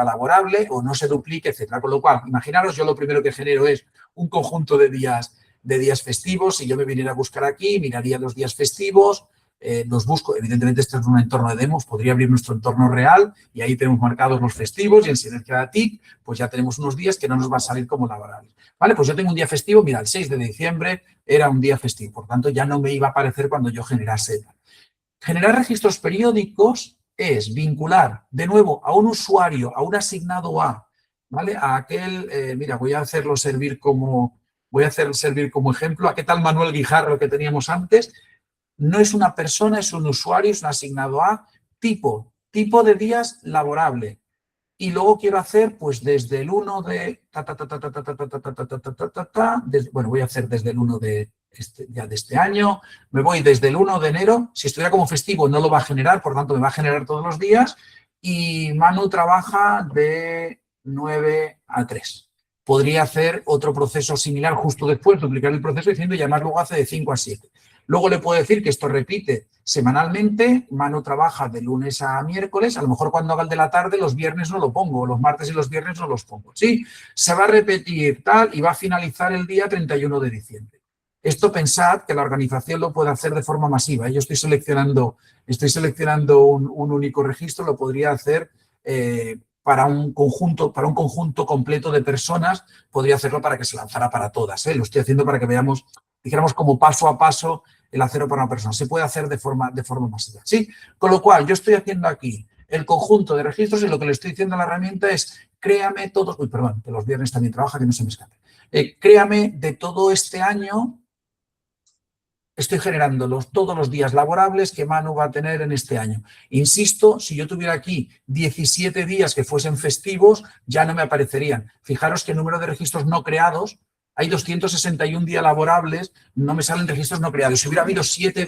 laborable o no se duplique, etcétera. Con lo cual, imaginaros, yo lo primero que genero es un conjunto de días festivos. Si yo me viniera a buscar aquí, miraría los días festivos, los busco. Evidentemente, este es un entorno de demos, podría abrir nuestro entorno real y ahí tenemos marcados los festivos y en Sinergia TIC, pues ya tenemos unos días que no nos va a salir como laborables. Vale, pues yo tengo un día festivo, mira, el 6 de diciembre era un día festivo, por tanto ya no me iba a aparecer cuando yo generase. Generar registros periódicos es vincular de nuevo a un usuario, a un asignado A, ¿vale? A aquel, mira, voy a hacer servir como ejemplo, a qué tal Manuel Guijarro que teníamos antes. No es una persona, es un usuario, es un asignado A, tipo de días laborable. Y luego quiero hacer, pues, desde el 1 de... Bueno, voy a hacer desde el 1 de este año. Me voy desde el 1 de enero. Si estuviera como festivo no lo va a generar, por tanto, me va a generar todos los días. Y Manu trabaja de 9 a 3. Podría hacer otro proceso similar justo después, duplicar el proceso diciendo y además luego hace de 5 a 7. Luego le puedo decir que esto repite semanalmente. Manu trabaja de lunes a miércoles. A lo mejor cuando haga el de la tarde, los viernes no lo pongo. Los martes y los viernes no los pongo. Sí, se va a repetir tal y va a finalizar el día 31 de diciembre. Esto pensad que la organización lo puede hacer de forma masiva. Yo estoy seleccionando un único registro. Lo podría hacer para un conjunto completo de personas. Podría hacerlo para que se lanzara para todas. Lo estoy haciendo para que veamos, dijéramos, como paso a paso el hacerlo para una persona. Se puede hacer de forma masiva. ¿Sí? Con lo cual, yo estoy haciendo aquí el conjunto de registros y lo que le estoy diciendo a la herramienta es créame todos... Uy, perdón, que los viernes también trabaja, que no se me escape. Créame de todo este año, estoy generando todos los días laborables que Manu va a tener en este año. Insisto, si yo tuviera aquí 17 días que fuesen festivos, ya no me aparecerían. Fijaros que el número de registros no creados, hay 261 días laborables, no me salen registros no creados. Si hubiera habido 7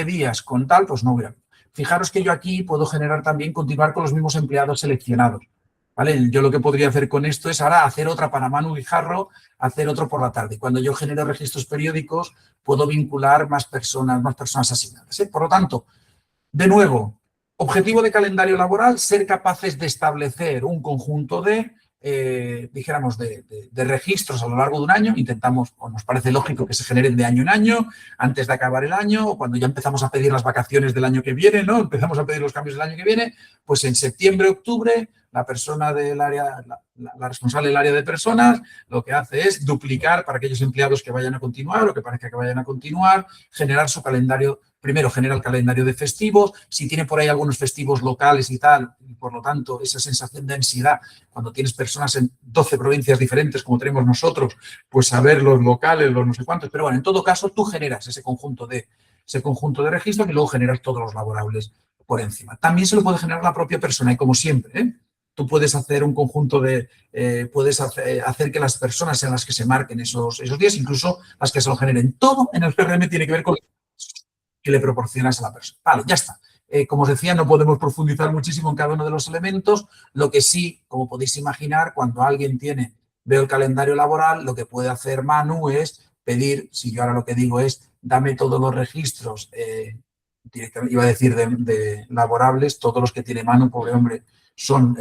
días, con tal, pues no hubiera. Fijaros que yo aquí puedo generar también, continuar con los mismos empleados seleccionados. ¿Vale? Yo lo que podría hacer con esto es ahora hacer otra para Manu Guijarro, hacer otro por la tarde. Cuando yo genero registros periódicos, puedo vincular más personas asignadas. Por lo tanto, de nuevo, objetivo de calendario laboral, ser capaces de establecer un conjunto de registros a lo largo de un año. Intentamos, o nos parece lógico que se generen de año en año, antes de acabar el año, o cuando ya empezamos a pedir las vacaciones del año que viene, ¿no? Empezamos a pedir los cambios del año que viene, pues en septiembre, octubre, la persona del área, la responsable del área de personas, lo que hace es duplicar para aquellos empleados que vayan a continuar o que parezca que vayan a continuar, generar su calendario. Primero genera el calendario de festivos, si tiene por ahí algunos festivos locales y tal, y por lo tanto esa sensación de ansiedad, cuando tienes personas en 12 provincias diferentes como tenemos nosotros, pues saber los locales, los no sé cuántos, pero bueno, en todo caso tú generas ese conjunto de registros y luego generas todos los laborables por encima. También se lo puede generar la propia persona y como siempre, tú puedes hacer un conjunto puedes hacer que las personas sean las que se marquen esos días, incluso las que se lo generen. Todo en el CRM tiene que ver con que le proporcionas a la persona. Vale, ya está. Como os decía, no podemos profundizar muchísimo en cada uno de los elementos. Lo que sí, como podéis imaginar, cuando alguien veo el calendario laboral, lo que puede hacer Manu es pedir, si yo ahora lo que digo es, dame todos los registros, directamente iba a decir de laborables, todos los que tiene Manu, pobre hombre, son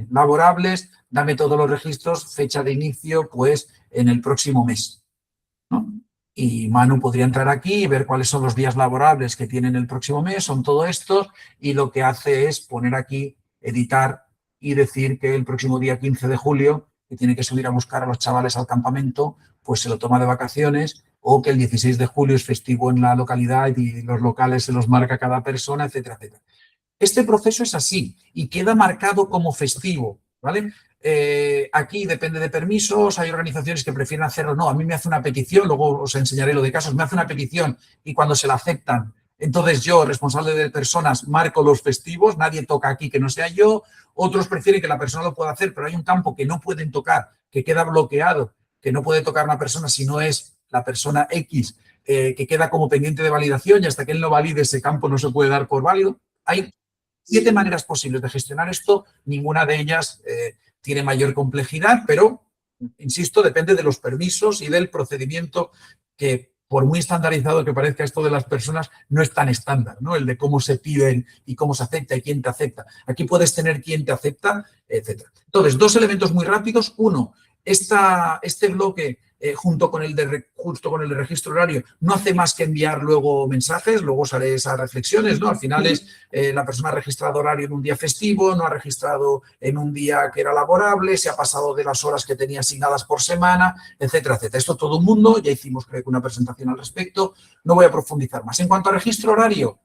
laborables, dame todos los registros, fecha de inicio, pues en el próximo mes, ¿no? Y Manu podría entrar aquí y ver cuáles son los días laborables que tienen el próximo mes, son todos estos, y lo que hace es poner aquí, editar y decir que el próximo día 15 de julio, que tiene que subir a buscar a los chavales al campamento, pues se lo toma de vacaciones, o que el 16 de julio es festivo en la localidad y los locales se los marca cada persona, etcétera, etcétera. Este proceso es así y queda marcado como festivo, ¿vale? Aquí depende de permisos, hay organizaciones que prefieren hacerlo, no, a mí me hace una petición, luego os enseñaré lo de casos, me hace una petición y cuando se la aceptan, entonces yo, responsable de personas, marco los festivos, nadie toca aquí que no sea yo, otros prefieren que la persona lo pueda hacer, pero hay un campo que no pueden tocar, que queda bloqueado, que no puede tocar una persona si no es la persona X, que queda como pendiente de validación y hasta que él no valide ese campo no se puede dar por válido. Hay 7 maneras posibles de gestionar esto, ninguna de ellas tiene mayor complejidad, pero, insisto, depende de los permisos y del procedimiento que, por muy estandarizado que parezca esto de las personas, no es tan estándar, ¿no? El de cómo se piden y cómo se acepta y quién te acepta. Aquí puedes tener quién te acepta, etc. Entonces, 2 elementos muy rápidos. Uno, este bloque justo con el de registro horario, no hace más que enviar luego mensajes, luego os haré esas reflexiones, ¿no? Al final es la persona ha registrado horario en un día festivo, no ha registrado en un día que era laborable, se ha pasado de las horas que tenía asignadas por semana, etcétera, etcétera. Esto todo el mundo, ya hicimos creo que una presentación al respecto, no voy a profundizar más. En cuanto a registro horario,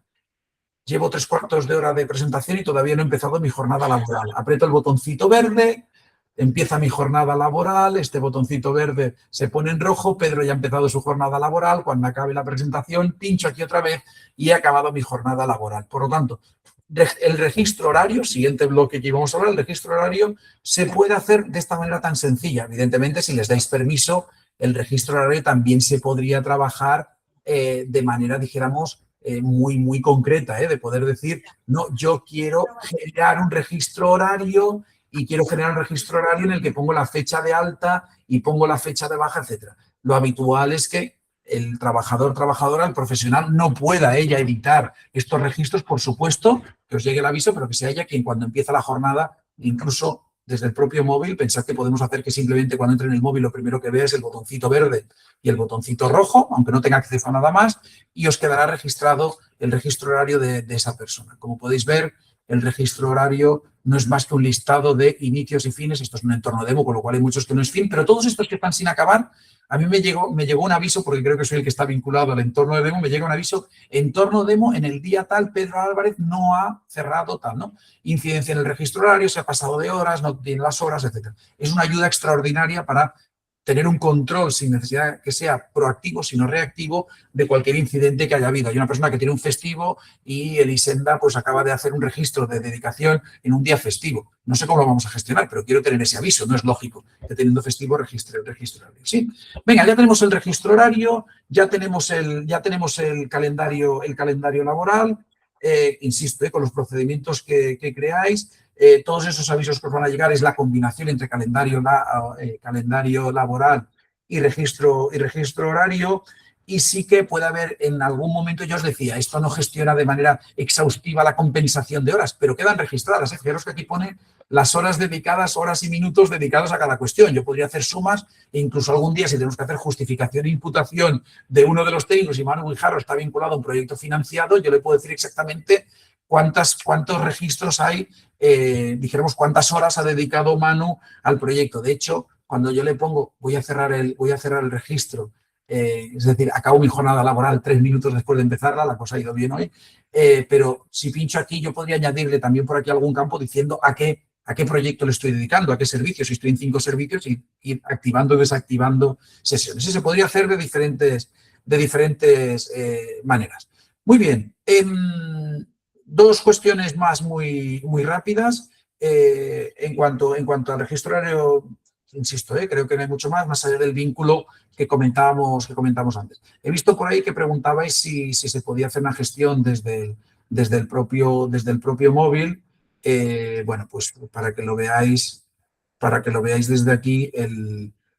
llevo 3/4 de hora de presentación y todavía no he empezado mi jornada laboral. Aprieto el botoncito verde, empieza mi jornada laboral, este botoncito verde se pone en rojo, Pedro ya ha empezado su jornada laboral, cuando acabe la presentación pincho aquí otra vez y he acabado mi jornada laboral. Por lo tanto, el registro horario, siguiente bloque que íbamos a hablar, el registro horario se puede hacer de esta manera tan sencilla. Evidentemente, si les dais permiso, el registro horario también se podría trabajar de manera, dijéramos, muy, muy concreta, de poder decir, no, yo quiero generar un registro horario y quiero generar un registro horario en el que pongo la fecha de alta y pongo la fecha de baja, etcétera. Lo habitual es que el trabajador, trabajadora, el profesional, no pueda ella editar estos registros, por supuesto, que os llegue el aviso, pero que sea ella quien cuando empieza la jornada, incluso desde el propio móvil, pensad que podemos hacer que simplemente cuando entre en el móvil lo primero que vea es el botoncito verde y el botoncito rojo, aunque no tenga acceso a nada más, y os quedará registrado el registro horario de esa persona. Como podéis ver, el registro horario no es más que un listado de inicios y fines. Esto es un entorno demo, con lo cual hay muchos que no es fin, pero todos estos que están sin acabar, a mí me llegó un aviso, porque creo que soy el que está vinculado al entorno de demo, me llega un aviso, entorno demo, en el día tal, Pedro Álvarez no ha cerrado tal, ¿no? Incidencia en el registro horario, se ha pasado de horas, no tiene las horas, etc. Es una ayuda extraordinaria para tener un control sin necesidad que sea proactivo, sino reactivo, de cualquier incidente que haya habido. Hay una persona que tiene un festivo y el Hisenda pues acaba de hacer un registro de dedicación en un día festivo. No sé cómo lo vamos a gestionar, pero quiero tener ese aviso. No es lógico que teniendo festivo registre el registro horario. ¿Sí? Venga, ya tenemos el registro horario, ya tenemos el calendario laboral. Insisto, con los procedimientos que creáis. Todos esos avisos que os van a llegar es la combinación entre calendario laboral y registro horario. Y sí que puede haber en algún momento, yo os decía, esto no gestiona de manera exhaustiva la compensación de horas, pero quedan registradas. Fijaros que aquí pone las horas dedicadas, horas y minutos dedicados a cada cuestión. Yo podría hacer sumas e incluso algún día, si tenemos que hacer justificación e imputación de uno de los técnicos y Manu Guijarro está vinculado a un proyecto financiado, yo le puedo decir exactamente cuántos registros hay, dijéramos cuántas horas ha dedicado Manu al proyecto. De hecho, cuando yo le pongo, voy a cerrar el registro, es decir, acabo mi jornada laboral 3 minutos después de empezarla, la cosa ha ido bien hoy, pero si pincho aquí, yo podría añadirle también por aquí algún campo diciendo a qué proyecto le estoy dedicando, a qué servicio, si estoy en 5 servicios y ir activando y desactivando sesiones. Eso se podría hacer de diferentes maneras. Muy bien. 2 cuestiones más muy, muy rápidas. En cuanto al registro horario, insisto, creo que no hay mucho más allá del vínculo que comentábamos antes. He visto por ahí que preguntabais si se podía hacer una gestión desde desde el propio móvil. Bueno, pues para que lo veáis desde aquí,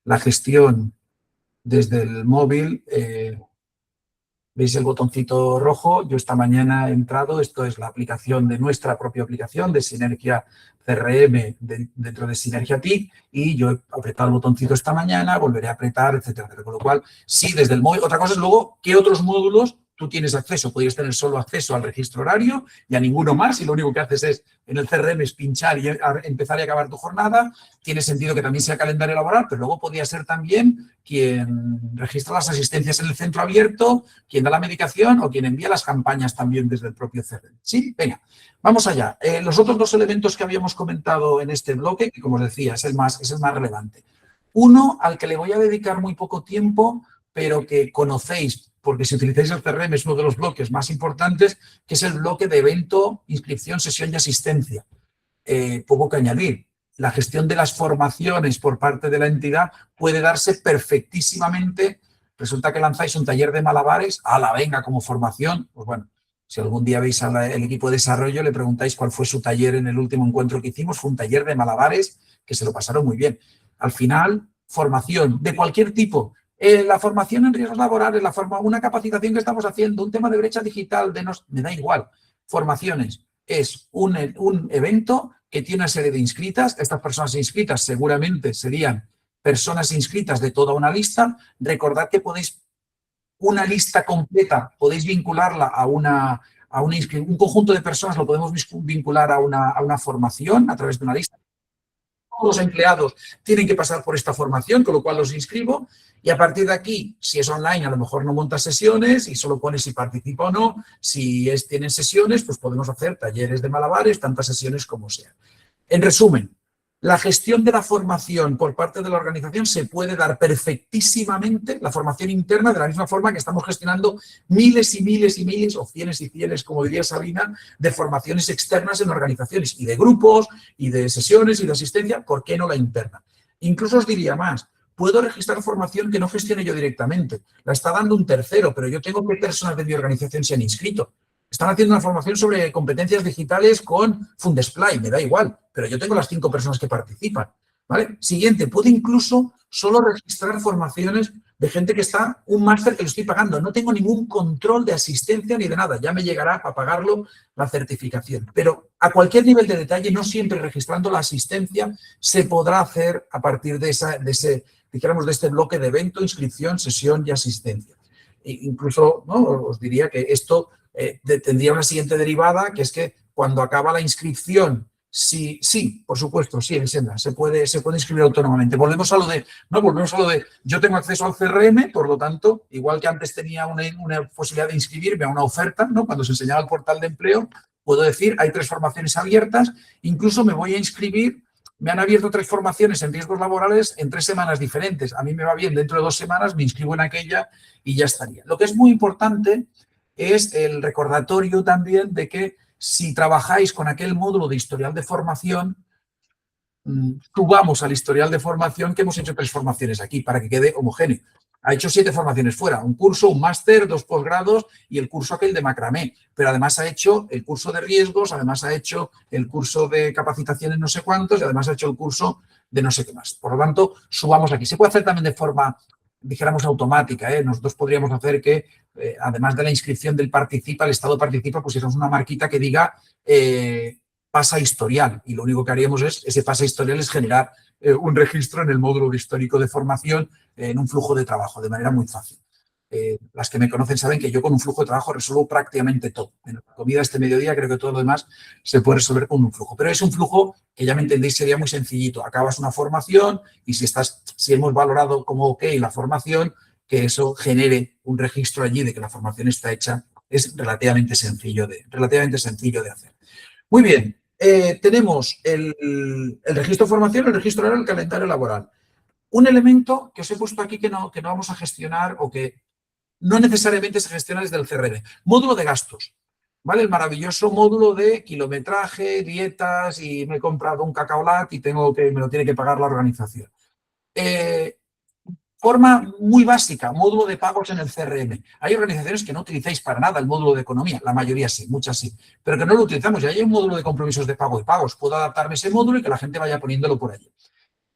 la gestión desde el móvil. ¿Veis el botoncito rojo? Yo esta mañana he entrado, esto es la aplicación de nuestra propia aplicación de Sinergia CRM dentro de Sinergia TIC, y yo he apretado el botoncito esta mañana, volveré a apretar, etcétera. Con lo cual, sí, desde el móvil. Otra cosa es luego qué otros módulos tú tienes acceso. Podrías tener solo acceso al registro horario y a ninguno más, y lo único que haces es en el CRM es pinchar y empezar y acabar tu jornada. Tiene sentido que también sea calendario laboral, pero luego podría ser también quien registra las asistencias en el centro abierto, quien da la medicación o quien envía las campañas también desde el propio CRM. ¿Sí? Venga, vamos allá. Los otros dos elementos que habíamos comentado en este bloque, que como os decía, es el más relevante. Uno al que le voy a dedicar muy poco tiempo, pero que conocéis, porque si utilizáis el CRM es uno de los bloques más importantes, que es el bloque de evento, inscripción, sesión y asistencia. Poco que añadir. La gestión de las formaciones por parte de la entidad puede darse perfectísimamente. Resulta que lanzáis un taller de malabares, a la venga como formación. Pues bueno, si algún día veis al equipo de desarrollo, le preguntáis cuál fue su taller en el último encuentro que hicimos, fue un taller de malabares que se lo pasaron muy bien. Al final, formación de cualquier tipo. La formación en riesgos laborales, una capacitación que estamos haciendo, un tema de brecha digital, me da igual. Formaciones es un evento que tiene una serie de inscritas. Estas personas inscritas seguramente serían personas inscritas de toda una lista. Recordad que podéis, una lista completa, podéis vincularla a un conjunto de personas, lo podemos vincular a una formación a través de una lista. Todos los empleados tienen que pasar por esta formación, con lo cual los inscribo, y a partir de aquí, si es online, a lo mejor no montas sesiones y solo pones si participa o no. Si tienen sesiones, pues podemos hacer talleres de malabares, tantas sesiones como sean. En resumen, la gestión de la formación por parte de la organización se puede dar perfectísimamente, la formación interna, de la misma forma que estamos gestionando miles y miles y miles, o cienes y cienes, como diría Sabina, de formaciones externas en organizaciones, y de grupos, y de sesiones, y de asistencia. ¿Por qué no la interna? Incluso os diría más, puedo registrar formación que no gestione yo directamente, la está dando un tercero, pero yo tengo que personas de mi organización se han inscrito. Están haciendo una formación sobre competencias digitales con Fundesplay, me da igual, pero yo tengo las 5 personas que participan. ¿Vale? Siguiente, puedo incluso solo registrar formaciones de gente que está, un máster que lo estoy pagando. No tengo ningún control de asistencia ni de nada. Ya me llegará para pagarlo la certificación. Pero a cualquier nivel de detalle, no siempre registrando la asistencia, se podrá hacer a partir de este bloque de evento, inscripción, sesión y asistencia. Incluso, ¿no?, os diría que esto tendría una siguiente derivada, que es que cuando acaba la inscripción, sí, por supuesto, sí, en Senda, se puede inscribir autónomamente. Volvemos a lo de, yo tengo acceso al CRM, por lo tanto, igual que antes tenía una posibilidad de inscribirme a una oferta, ¿no?, cuando se enseñaba el portal de empleo, puedo decir, hay 3 formaciones abiertas, incluso me voy a inscribir. Me han abierto 3 formaciones en riesgos laborales en 3 semanas diferentes. A mí me va bien, dentro de 2 semanas me inscribo en aquella y ya estaría. Lo que es muy importante es el recordatorio también de que si trabajáis con aquel módulo de historial de formación, subamos al historial de formación que hemos hecho 3 formaciones aquí para que quede homogéneo. Ha hecho 7 formaciones fuera, un curso, un máster, 2 posgrados y el curso aquel de macramé. Pero además ha hecho el curso de riesgos, además ha hecho el curso de capacitaciones no sé cuántos y además ha hecho el curso de no sé qué más. Por lo tanto, subamos aquí. Se puede hacer también de forma, dijéramos, automática. Nosotros podríamos hacer que, además de la inscripción del participa, el Estado participa, pusiéramos una marquita que diga pasa historial. Y lo único que haríamos es, ese pasa historial es generar un registro en el módulo histórico de formación en un flujo de trabajo, de manera muy fácil. Las que me conocen saben que yo con un flujo de trabajo resuelvo prácticamente todo. En la comida este mediodía creo que todo lo demás se puede resolver con un flujo. Pero es un flujo que ya me entendéis, sería muy sencillito. Acabas una formación y si hemos valorado como ok la formación, que eso genere un registro allí de que la formación está hecha, es relativamente sencillo de hacer. Muy bien, tenemos el registro de formación, el registro oral, el calendario laboral. Un elemento que os he puesto aquí que no vamos a gestionar o que no necesariamente se gestiona desde el CRM. Módulo de gastos, ¿vale? El maravilloso módulo de kilometraje, dietas y me he comprado un cacaolat y me lo tiene que pagar la organización. Forma muy básica, módulo de pagos en el CRM. Hay organizaciones que no utilizáis para nada el módulo de economía, la mayoría sí, muchas sí, pero que no lo utilizamos. Ya hay un módulo de compromisos de pago y pagos. Puedo adaptarme a ese módulo y que la gente vaya poniéndolo por allí.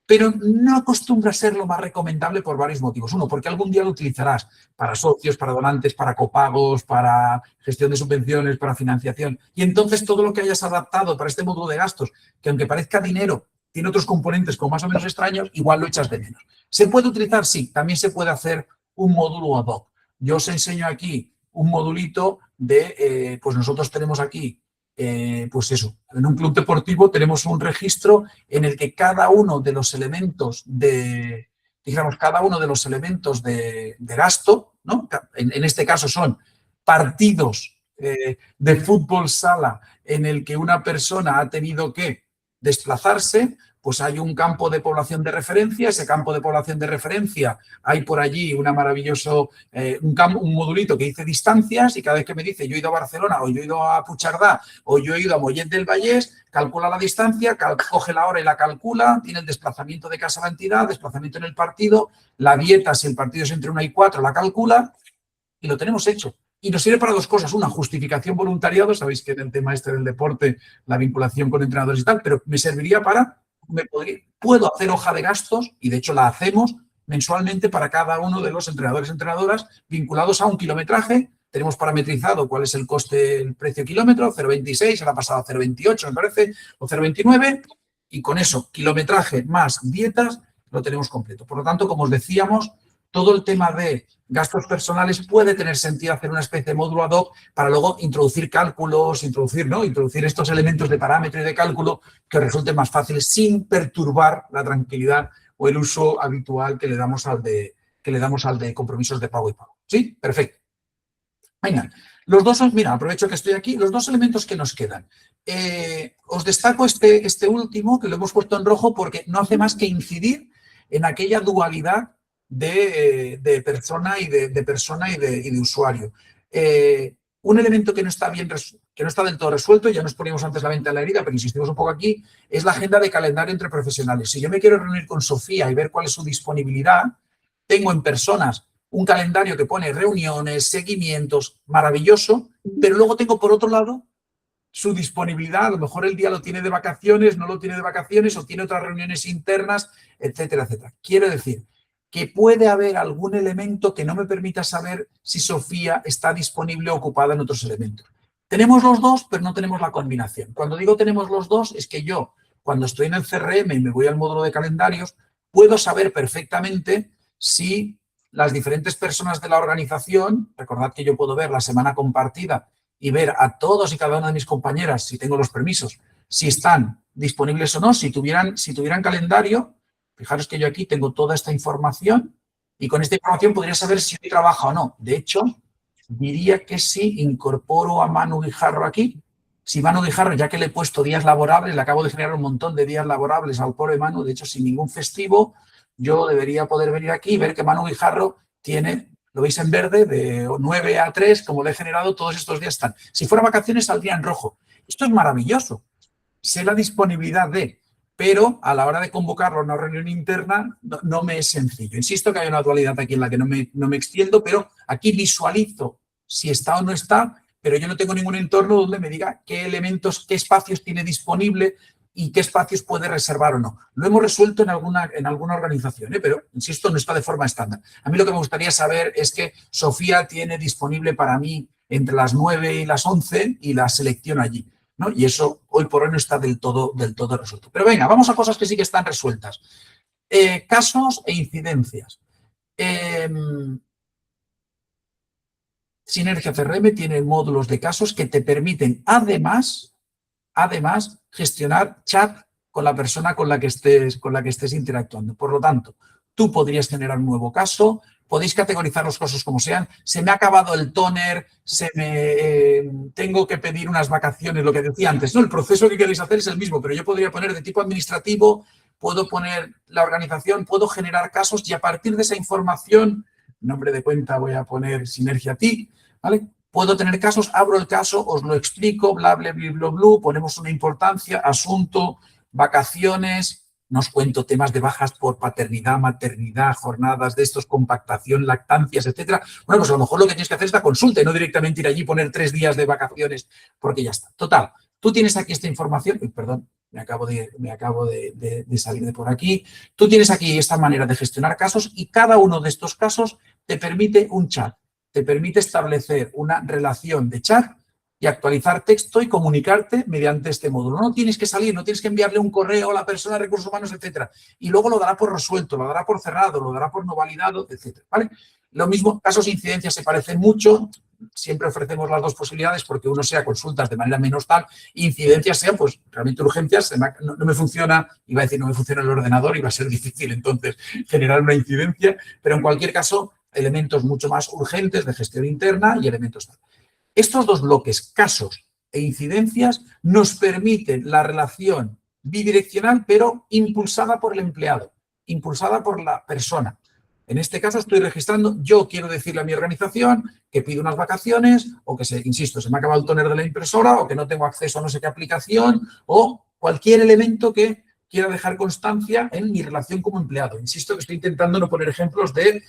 Pero no acostumbra a ser lo más recomendable por varios motivos. Uno, porque algún día lo utilizarás para socios, para donantes, para copagos, para gestión de subvenciones, para financiación. Y entonces todo lo que hayas adaptado para este módulo de gastos, que aunque parezca dinero, tiene otros componentes como más o menos extraños, igual lo echas de menos. ¿Se puede utilizar? Sí, también se puede hacer un módulo ad hoc. Yo os enseño aquí un modulito de, pues nosotros tenemos aquí, pues eso, en un club deportivo tenemos un registro en el que cada uno de los elementos de, digamos, cada uno de los elementos de gasto, ¿no? En este caso son partidos de fútbol sala en el que una persona ha tenido que desplazarse, pues hay un campo de población de referencia. Ese campo de población de referencia hay por allí una maravilloso, un modulito que dice distancias, y cada vez que me dice yo he ido a Barcelona o yo he ido a Puigcerdá o yo he ido a Mollet del Vallès, calcula la distancia, coge la hora y la calcula, tiene el desplazamiento de casa a la entidad, desplazamiento en el partido, la dieta, si el partido es entre 1 y 4, la calcula y lo tenemos hecho. Y nos sirve para dos cosas. Una, justificación voluntariado. Sabéis que en el tema este del deporte, la vinculación con entrenadores y tal, pero me serviría para, puedo hacer hoja de gastos, y de hecho la hacemos mensualmente para cada uno de los entrenadores y entrenadoras vinculados a un kilometraje. Tenemos parametrizado cuál es el coste, el precio kilómetro, 0,26, ahora ha pasado a 0,28 me parece, o 0,29, y con eso, kilometraje más dietas, lo tenemos completo. Por lo tanto, como os decíamos, todo el tema de gastos personales puede tener sentido hacer una especie de módulo ad hoc para luego introducir cálculos, introducir estos elementos de parámetro y de cálculo que resulten más fáciles sin perturbar la tranquilidad o el uso habitual que le damos al de compromisos de pago y pago. ¿Sí? Perfecto. Venga, los dos, mira, aprovecho que estoy aquí, los dos elementos que nos quedan. Os destaco este último, que lo hemos puesto en rojo porque no hace más que incidir en aquella dualidad de persona y de usuario. Un elemento que no está del todo resuelto, ya nos poníamos antes la venta en la herida, pero insistimos un poco aquí, es la agenda de calendario entre profesionales. Si yo me quiero reunir con Sofía y ver cuál es su disponibilidad, tengo en personas un calendario que pone reuniones, seguimientos, maravilloso, pero luego tengo por otro lado su disponibilidad, a lo mejor el día lo tiene de vacaciones, no lo tiene de vacaciones o tiene otras reuniones internas, etcétera, etcétera. Quiero decir que puede haber algún elemento que no me permita saber si Sofía está disponible o ocupada en otros elementos. Tenemos los dos, pero no tenemos la combinación. Cuando digo tenemos los dos, es que yo, cuando estoy en el CRM y me voy al módulo de calendarios, puedo saber perfectamente si las diferentes personas de la organización, recordad que yo puedo ver la semana compartida y ver a todos y cada una de mis compañeras, si tengo los permisos, si están disponibles o no, si tuvieran calendario. Fijaros que yo aquí tengo toda esta información y con esta información podría saber si hoy trabaja o no. De hecho, diría que sí, incorporo a Manu Guijarro aquí. Si Manu Guijarro, ya que le he puesto días laborables, le acabo de generar un montón de días laborables al pobre Manu, de hecho, sin ningún festivo, yo debería poder venir aquí y ver que Manu Guijarro tiene, lo veis en verde, de 9 a 3, como le he generado, todos estos días están. Si fuera vacaciones, saldría en rojo. Esto es maravilloso. Sé la disponibilidad pero a la hora de convocarlo a una reunión interna no me es sencillo. Insisto que hay una dualidad aquí en la que no me extiendo, pero aquí visualizo si está o no está, pero yo no tengo ningún entorno donde me diga qué elementos, qué espacios tiene disponible y qué espacios puede reservar o no. Lo hemos resuelto en alguna organización, pero, insisto, no está de forma estándar. A mí lo que me gustaría saber es que Sofía tiene disponible para mí entre las 9 y las 11 y la selecciono allí, ¿no? Y eso hoy por hoy no está del todo resuelto. Pero venga, vamos a cosas que sí que están resueltas. Casos e incidencias. Sinergia CRM tiene módulos de casos que te permiten, además, gestionar chat con la persona con la que estés interactuando. Por lo tanto, tú podrías generar un nuevo caso, podéis categorizar los casos como sean. Se me ha acabado el tóner, tengo que pedir unas vacaciones, lo que decía antes, ¿no? El proceso que queréis hacer es el mismo, pero yo podría poner de tipo administrativo, puedo poner la organización, puedo generar casos y a partir de esa información, nombre de cuenta voy a poner Sinergia TIC, ¿vale? Puedo tener casos, abro el caso, os lo explico, bla, bla, bla, bla, bla, ponemos una importancia, asunto, vacaciones, no os cuento temas de bajas por paternidad, maternidad, jornadas de estos, compactación, lactancias, etcétera. Bueno, pues a lo mejor lo que tienes que hacer es la consulta y no directamente ir allí y poner 3 días de vacaciones porque ya está. Total, tú tienes aquí esta información, perdón, me acabo de salir de por aquí. Tú tienes aquí esta manera de gestionar casos y cada uno de estos casos te permite un chat, te permite establecer una relación de chat y actualizar texto y comunicarte mediante este módulo. No tienes que salir, no tienes que enviarle un correo a la persona de recursos humanos, etcétera. Y luego lo dará por resuelto, lo dará por cerrado, lo dará por no validado, etcétera. ¿Vale? Lo mismo, casos de incidencia se parecen mucho. Siempre ofrecemos las dos posibilidades porque uno sea consultas de manera menos tal, incidencias sean pues realmente urgencias, no me funciona, iba a decir no me funciona el ordenador, iba a ser difícil entonces generar una incidencia, pero en cualquier caso elementos mucho más urgentes de gestión interna y elementos tal. Estos dos bloques, casos e incidencias, nos permiten la relación bidireccional, pero impulsada por el empleado, impulsada por la persona. En este caso estoy registrando, yo quiero decirle a mi organización que pido unas vacaciones o que, insisto, se me ha acabado el tóner de la impresora o que no tengo acceso a no sé qué aplicación o cualquier elemento que quiera dejar constancia en mi relación como empleado. Insisto que estoy intentando no poner ejemplos del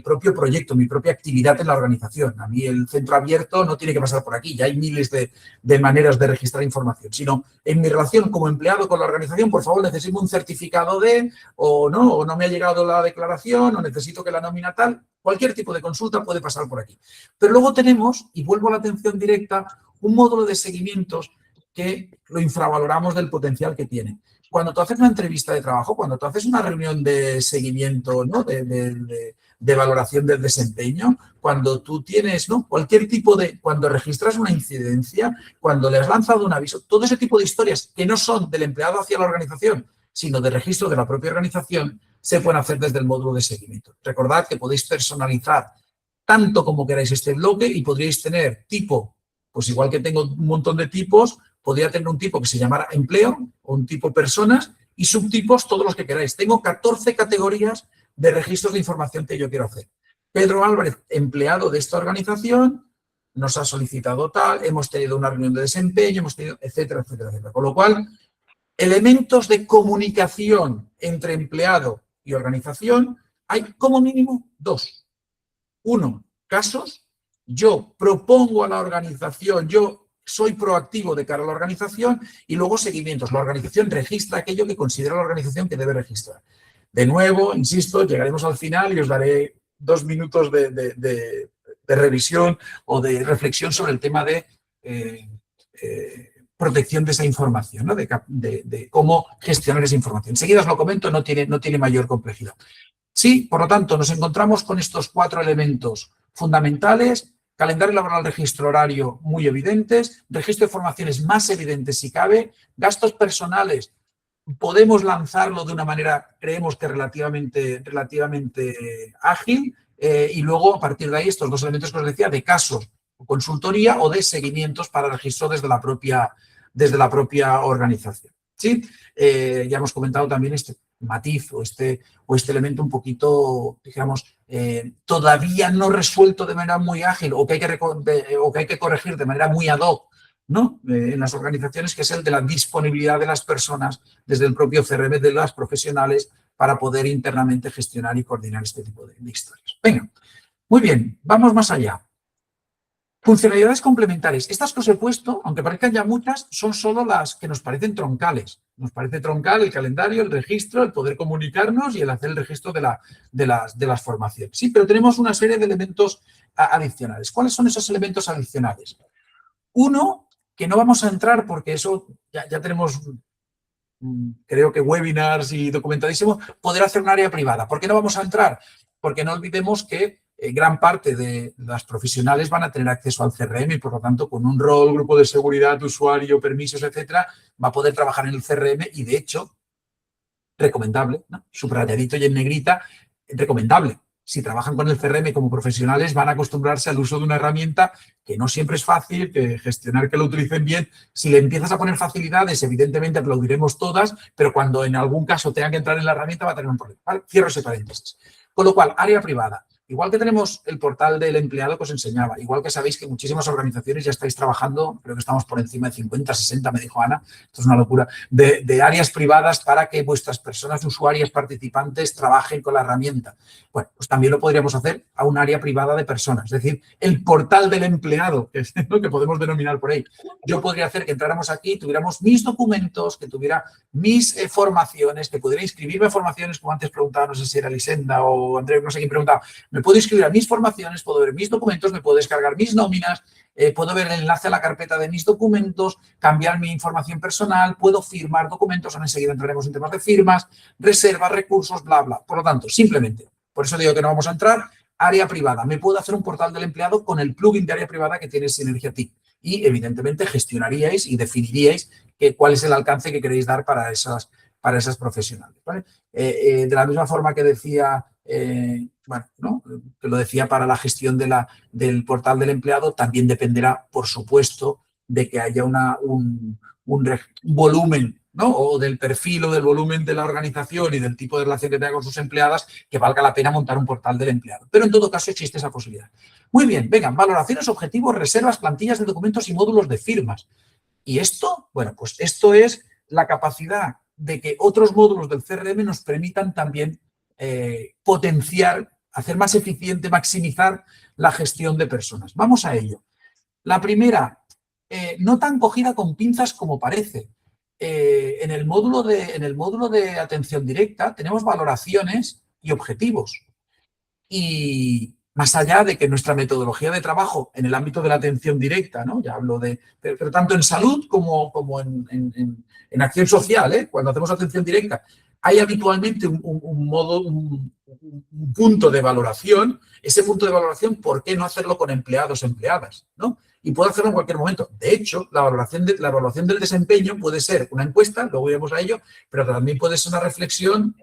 propio proyecto, mi propia actividad en la organización. A mí el centro abierto no tiene que pasar por aquí, ya hay miles de maneras de registrar información, sino en mi relación como empleado con la organización, por favor, necesito un certificado de, o no me ha llegado la declaración, o necesito que la nómina tal, cualquier tipo de consulta puede pasar por aquí. Pero luego tenemos, y vuelvo a la atención directa, un módulo de seguimientos que lo infravaloramos del potencial que tiene. Cuando tú haces una entrevista de trabajo, cuando tú haces una reunión de seguimiento, ¿no? de valoración del desempeño, cuando tú tienes, ¿no? cualquier tipo de, cuando registras una incidencia, cuando le has lanzado un aviso, todo ese tipo de historias que no son del empleado hacia la organización, sino de registro de la propia organización, se pueden hacer desde el módulo de seguimiento. Recordad que podéis personalizar tanto como queráis este bloque y podríais tener tipo, pues igual que tengo un montón de tipos, podría tener un tipo que se llamara empleo o un tipo personas y subtipos todos los que queráis. Tengo 14 categorías de registros de información que yo quiero hacer. Pedro Álvarez, empleado de esta organización, nos ha solicitado tal, hemos tenido una reunión de desempeño, hemos tenido, etcétera, etcétera, etcétera. Con lo cual, elementos de comunicación entre empleado y organización hay como mínimo 2. 1, casos. Yo propongo a la organización, yo soy proactivo de cara a la organización y luego seguimientos. La organización registra aquello que considera la organización que debe registrar. De nuevo, insisto, llegaremos al final y os daré 2 minutos de revisión o de reflexión sobre el tema de protección de esa información, ¿no? de cómo gestionar esa información. Enseguida os lo comento, no tiene mayor complejidad. Sí, por lo tanto, nos encontramos con estos 4 elementos fundamentales: calendario laboral, registro horario muy evidentes, registro de formaciones más evidentes si cabe, gastos personales, podemos lanzarlo de una manera, creemos que relativamente ágil, y luego a partir de ahí estos 2 elementos que os decía de casos, consultoría o de seguimientos para registro desde la propia organización. ¿Sí? Ya hemos comentado también este matiz o este elemento un poquito, digamos, todavía no resuelto de manera muy ágil o que hay que corregir de manera muy ad hoc, ¿no? En las organizaciones, que es el de la disponibilidad de las personas desde el propio CRM de las profesionales para poder internamente gestionar y coordinar este tipo de historias. Venga, muy bien, vamos más allá. Funcionalidades complementarias. Estas que os he puesto, aunque parezcan ya muchas, son solo las que nos parecen troncales. Nos parece troncal el calendario, el registro, el poder comunicarnos y el hacer el registro de las formaciones. Sí, pero tenemos una serie de elementos adicionales. ¿Cuáles son esos elementos adicionales? Uno, que no vamos a entrar porque eso ya tenemos, creo que webinars y documentadísimo, poder hacer un área privada. ¿Por qué no vamos a entrar? Porque no olvidemos que gran parte de las profesionales van a tener acceso al CRM y, por lo tanto, con un rol, grupo de seguridad, usuario, permisos, etcétera, va a poder trabajar en el CRM y, de hecho, recomendable, ¿no? Subrayadito y en negrita, recomendable. Si trabajan con el CRM como profesionales, van a acostumbrarse al uso de una herramienta que no siempre es fácil, que gestionar que lo utilicen bien. Si le empiezas a poner facilidades, evidentemente aplaudiremos todas, pero cuando en algún caso tengan que entrar en la herramienta va a tener un problema. ¿Vale? Cierro ese paréntesis. Con lo cual, área privada. igual que tenemos el portal del empleado que os enseñaba, igual que sabéis que muchísimas organizaciones ya estáis trabajando, creo que estamos por encima de 50, 60, me dijo Ana, esto es una locura, de áreas privadas para que vuestras personas usuarias participantes trabajen con la herramienta. Bueno, pues también lo podríamos hacer a un área privada de personas, es decir, el portal del empleado, que es lo que podemos denominar por ahí. Yo podría hacer que entráramos aquí, tuviéramos mis documentos, que tuviera mis formaciones, que pudiera inscribirme a formaciones, como antes preguntaba, no sé si era Lisenda o Andrés, no sé quién preguntaba, me puedo inscribir a mis formaciones, puedo ver mis documentos, me puedo descargar mis nóminas, puedo ver el enlace a la carpeta de mis documentos, cambiar mi información personal, puedo firmar documentos, ahora enseguida entraremos en temas de firmas, reservas, recursos, bla, bla. Por lo tanto, simplemente, por eso digo que no vamos a entrar, área privada. Me puedo hacer un portal del empleado con el plugin de área privada que tiene Synergia Team. Y, evidentemente, gestionaríais y definiríais cuál es el alcance que queréis dar para esas profesionales, ¿vale? De la misma forma que decía, bueno, ¿no? Que lo decía para la gestión del portal del empleado, también dependerá, por supuesto, de que haya un volumen, ¿no? O del perfil o del volumen de la organización y del tipo de relación que tenga con sus empleadas, que valga la pena montar un portal del empleado. Pero en todo caso existe esa posibilidad. Muy bien, vengan, valoraciones, objetivos, reservas, plantillas de documentos y módulos de firmas. ¿Y esto? Bueno, pues esto es la capacidad de que otros módulos del CRM nos permitan también potenciar, hacer más eficiente, maximizar la gestión de personas. Vamos a ello. La primera, no tan cogida con pinzas como parece. En el módulo de atención directa tenemos valoraciones y objetivos. Y más allá de que nuestra metodología de trabajo en el ámbito de la atención directa, ¿no? Ya hablo pero tanto en salud como en acción social, cuando hacemos atención directa, hay habitualmente un punto de valoración. Ese punto de valoración, ¿por qué no hacerlo con empleados, empleadas, ¿no? Y puedo hacerlo en cualquier momento. De hecho, la evaluación del desempeño puede ser una encuesta, luego iremos a ello, pero también puede ser una reflexión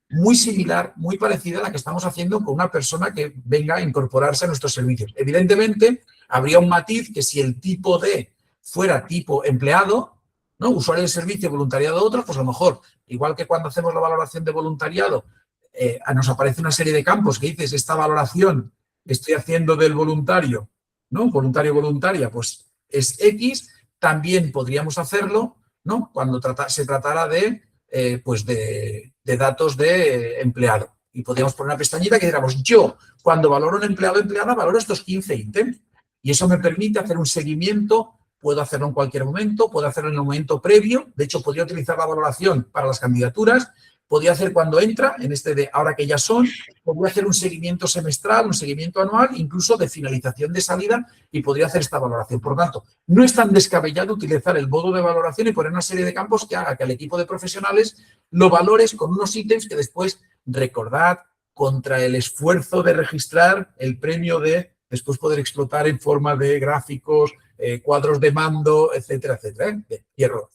muy similar, muy parecida a la que estamos haciendo con una persona que venga a incorporarse a nuestros servicios. Evidentemente, habría un matiz que si el tipo D fuera tipo empleado, ¿no? Usuario del servicio, voluntariado de otros, pues a lo mejor, igual que cuando hacemos la valoración de voluntariado, nos aparece una serie de campos que dices, esta valoración que estoy haciendo del voluntario, ¿no? Voluntaria, pues es X, también podríamos hacerlo, ¿no? Cuando se tratara de datos de empleado. Y podríamos poner una pestañita que dijéramos, yo, cuando valoro un empleado o empleada, valoro estos 15 ítems. Y eso me permite hacer un seguimiento, puedo hacerlo en cualquier momento, puedo hacerlo en el momento previo. De hecho, podría utilizar la valoración para las candidaturas, podría hacer cuando entra, en este de ahora que ya son, podría hacer un seguimiento semestral, un seguimiento anual, incluso de finalización de salida, y podría hacer esta valoración. Por lo tanto, no es tan descabellado utilizar el modo de valoración y poner una serie de campos que haga que al equipo de profesionales lo valores con unos ítems que después, recordad, contra el esfuerzo de registrar el premio de después poder explotar en forma de gráficos, cuadros de mando, etcétera, etcétera. Bien, cierro.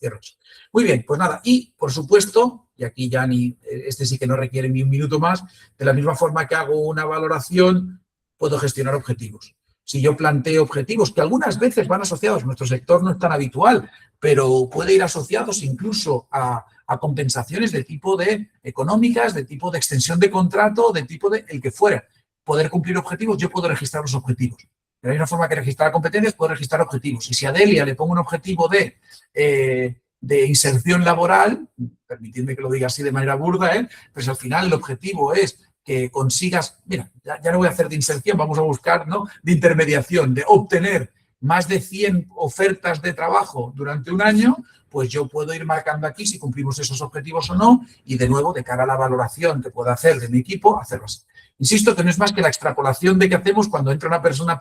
Muy bien, pues nada. Y, por supuesto, y aquí ya este sí que no requiere ni un minuto más, de la misma forma que hago una valoración, puedo gestionar objetivos. Si yo planteo objetivos que algunas veces van asociados, nuestro sector no es tan habitual, pero puede ir asociados incluso a compensaciones de tipo de económicas, de tipo de extensión de contrato, de tipo de el que fuera. Poder cumplir objetivos, yo puedo registrar los objetivos. De la misma forma que registrar competencias, puedo registrar objetivos. Y si a Delia le pongo un objetivo de inserción laboral, permitidme que lo diga así de manera burda, pues al final el objetivo es que consigas, mira, ya no voy a hacer de inserción, vamos a buscar, ¿no?, de intermediación, de obtener más de 100 ofertas de trabajo durante un año, pues yo puedo ir marcando aquí si cumplimos esos objetivos o no, y de nuevo, de cara a la valoración que pueda hacer de mi equipo, hacerlo así. Insisto que no es más que la extrapolación de que hacemos cuando entra una persona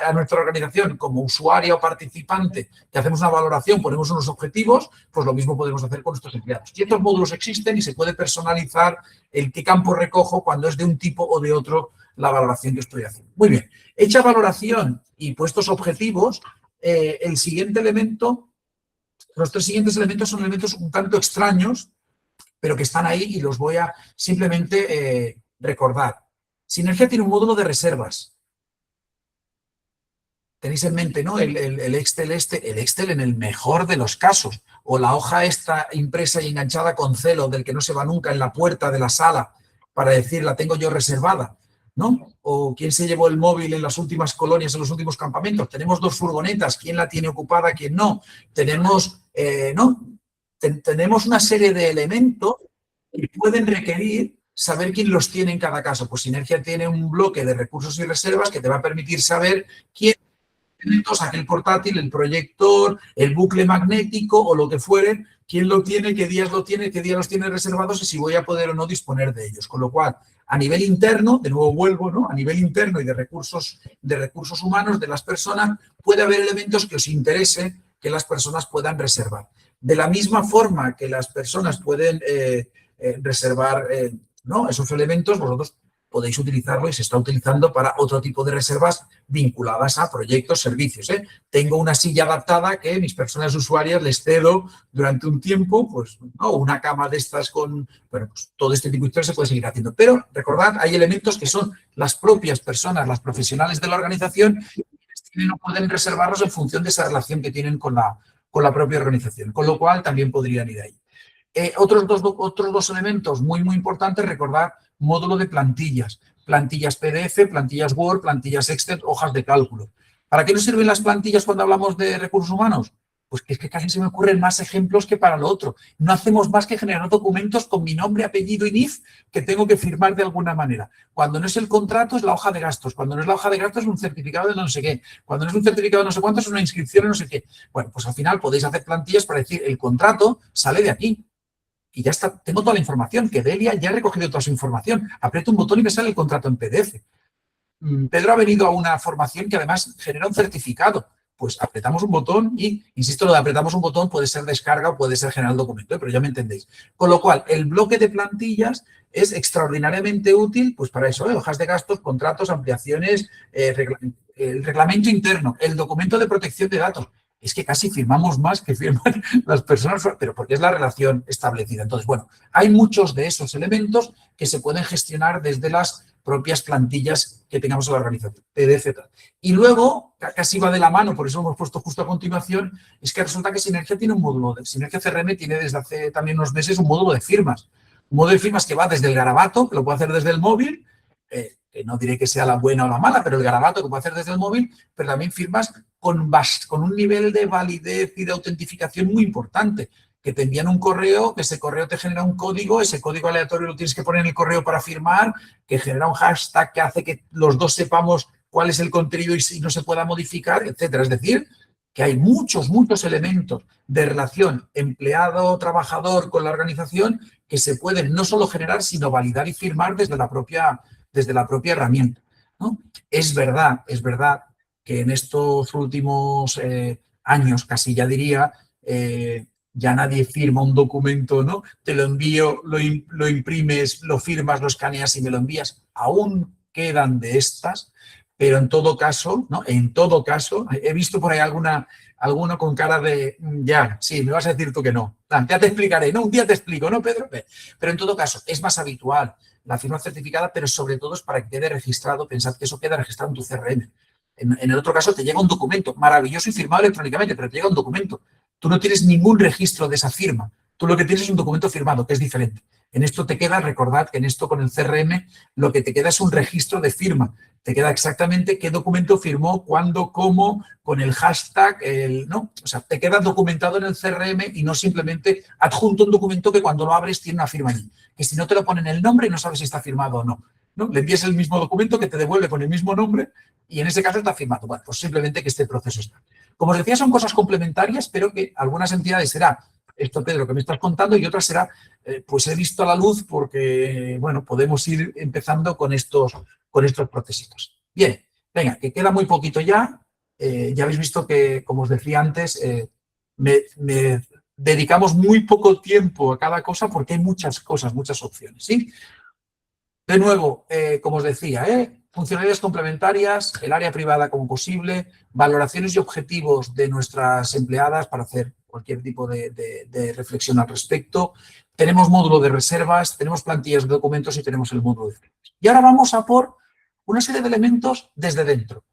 a nuestra organización como usuaria o participante, que hacemos una valoración, ponemos unos objetivos, pues lo mismo podemos hacer con nuestros empleados. Y estos módulos existen y se puede personalizar el qué campo recojo cuando es de un tipo o de otro la valoración que estoy haciendo. Muy bien, hecha valoración y puestos objetivos, el siguiente elemento, los tres siguientes elementos son elementos un tanto extraños, pero que están ahí y los voy a simplemente recordar. Synergia tiene un módulo de reservas. Tenéis en mente, ¿no? El Excel el Excel en el mejor de los casos, o la hoja esta impresa y enganchada con celo del que no se va nunca en la puerta de la sala para decir la tengo yo reservada. ¿no? O quién se llevó el móvil en las últimas colonias, en los últimos campamentos. Tenemos 2 furgonetas, quién la tiene ocupada, quién no. Tenemos, ¿no? Tenemos una serie de elementos que pueden requerir saber quién los tiene en cada caso. Pues Sinergia tiene un bloque de recursos y reservas que te va a permitir saber quién elementos, aquel portátil, el proyector, el bucle magnético o lo que fuere, quién lo tiene, qué días lo tiene, qué días los tiene reservados y si voy a poder o no disponer de ellos. Con lo cual, a nivel interno, de nuevo vuelvo, ¿no? A nivel interno y de recursos humanos de las personas, puede haber elementos que os interese que las personas puedan reservar. De la misma forma que las personas pueden reservar ¿no? esos elementos, vosotros podéis utilizarlo y se está utilizando para otro tipo de reservas vinculadas a proyectos, servicios. Tengo una silla adaptada que mis personas usuarias les cedo durante un tiempo, pues, ¿no? Una cama de estas con, bueno, pues todo este tipo de historias se puede seguir haciendo. Pero recordad, hay elementos que son las propias personas, las profesionales de la organización, que no pueden reservarlos en función de esa relación que tienen con la propia organización, con lo cual también podrían ir ahí. Otros dos elementos muy, muy importantes, recordar módulo de plantillas. Plantillas PDF, plantillas Word, plantillas Excel, hojas de cálculo. ¿Para qué nos sirven las plantillas cuando hablamos de recursos humanos? Pues que es que casi se me ocurren más ejemplos que para lo otro. No hacemos más que generar documentos con mi nombre, apellido y NIF que tengo que firmar de alguna manera. Cuando no es el contrato es la hoja de gastos. Cuando no es la hoja de gastos es un certificado de no sé qué. Cuando no es un certificado de no sé cuánto es una inscripción de no sé qué. Bueno, pues al final podéis hacer plantillas para decir el contrato sale de aquí. Y ya está, tengo toda la información, que Delia ya ha recogido toda su información. Aprieto un botón y me sale el contrato en PDF. Pedro ha venido a una formación que además genera un certificado. Pues apretamos un botón y, insisto, lo de apretamos un botón puede ser descarga o puede ser generar documento, pero ya me entendéis. Con lo cual, el bloque de plantillas es extraordinariamente útil pues para eso, hojas de gastos, contratos, ampliaciones, el reglamento interno, el documento de protección de datos. Es que casi firmamos más que firman las personas, pero porque es la relación establecida. Entonces, bueno, hay muchos de esos elementos que se pueden gestionar desde las propias plantillas que tengamos en la organización, PDF. Y luego, casi va de la mano, por eso lo hemos puesto justo a continuación, es que resulta que Sinergia tiene un módulo, Sinergia CRM tiene desde hace también unos meses un módulo de firmas. Un módulo de firmas que va desde el garabato, que lo puedo hacer desde el móvil, que no diré que sea la buena o la mala, pero el garabato que puedo hacer desde el móvil, pero también firmas con un nivel de validez y de autentificación muy importante, que te envían un correo, que ese correo te genera un código, ese código aleatorio lo tienes que poner en el correo para firmar, que genera un hashtag que hace que los dos sepamos cuál es el contenido y si no se pueda modificar, etcétera. Es decir, que hay muchos, muchos elementos de relación empleado-trabajador con la organización que se pueden no solo generar, sino validar y firmar desde la propia herramienta, ¿no? Es verdad que en estos últimos años, casi ya diría, ya nadie firma un documento, ¿no? Te lo envío, lo imprimes, lo firmas, lo escaneas y me lo envías. Aún quedan de estas, pero en todo caso, ¿no? En todo caso, he visto por ahí alguno con cara de, ya, sí, me vas a decir tú que no. Ya te explicaré, ¿no? Un día te explico, ¿no, Pedro? Pero en todo caso, es más habitual la firma certificada, pero sobre todo es para que quede registrado, pensad que eso queda registrado en tu CRM. En el otro caso te llega un documento maravilloso y firmado electrónicamente, pero te llega un documento. Tú no tienes ningún registro de esa firma. Tú lo que tienes es un documento firmado, que es diferente. En esto te queda, recordad que en esto con el CRM lo que te queda es un registro de firma. Te queda exactamente qué documento firmó, cuándo, cómo, con el hashtag, ¿no? O sea, te queda documentado en el CRM y no simplemente adjunto un documento que cuando lo abres tiene una firma allí. Que si no te lo ponen el nombre no sabes si está firmado o no, ¿no? Le envías el mismo documento que te devuelve con el mismo nombre y en ese caso está firmado. Bueno, pues simplemente que este proceso está. Como os decía, son cosas complementarias, pero que algunas entidades será esto, Pedro, que me estás contando, y otras será, pues he visto a la luz porque, bueno, podemos ir empezando con estos procesitos. Bien, venga, que queda muy poquito ya. Ya habéis visto que, como os decía antes, me dedicamos muy poco tiempo a cada cosa porque hay muchas cosas, muchas opciones, ¿sí? De nuevo, como os decía, funcionalidades complementarias, el área privada como posible, valoraciones y objetivos de nuestras empleadas para hacer cualquier tipo de reflexión al respecto. Tenemos módulo de reservas, tenemos plantillas de documentos y tenemos el módulo de firmas. Y ahora vamos a por una serie de elementos desde dentro.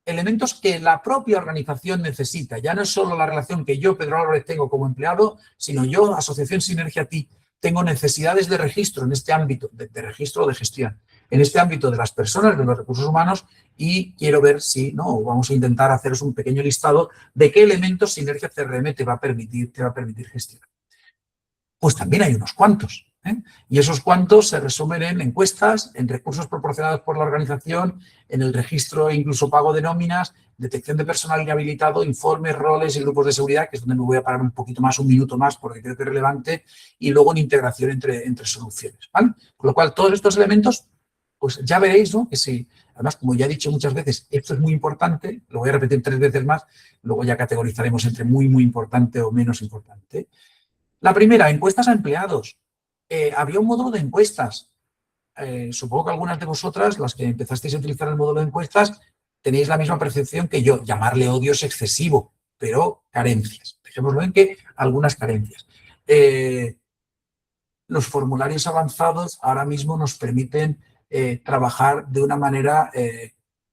Elementos que la propia organización necesita. Ya no es solo la relación que yo, Pedro Álvarez, tengo como empleado, sino yo, Asociación Sinergia TI, tengo necesidades de registro en este ámbito, de registro o de gestión. en este ámbito de las personas, de los recursos humanos, y quiero ver si, ¿no? Vamos a intentar haceros un pequeño listado de qué elementos Sinergia CRM te va a permitir gestionar. Pues también hay unos cuantos, ¿eh? Y esos cuantos se resumen en encuestas, en recursos proporcionados por la organización, en el registro e incluso pago de nóminas, detección de personal inhabilitado, informes, roles y grupos de seguridad, que es donde me voy a parar un poquito más, un minuto más, porque creo que es relevante, y luego en integración entre soluciones, ¿vale? Con lo cual, todos estos elementos, pues ya veréis, ¿no? Que si, además, como ya he dicho muchas veces, esto es muy importante, lo voy a repetir 3 veces más, luego ya categorizaremos entre muy, muy importante o menos importante. La primera, encuestas a empleados. Había un módulo de encuestas. Supongo que algunas de vosotras, las que empezasteis a utilizar el módulo de encuestas, tenéis la misma percepción que yo. Llamarle odio es excesivo, pero carencias. Dejémoslo en que algunas carencias. Los formularios avanzados ahora mismo nos permiten trabajar de una manera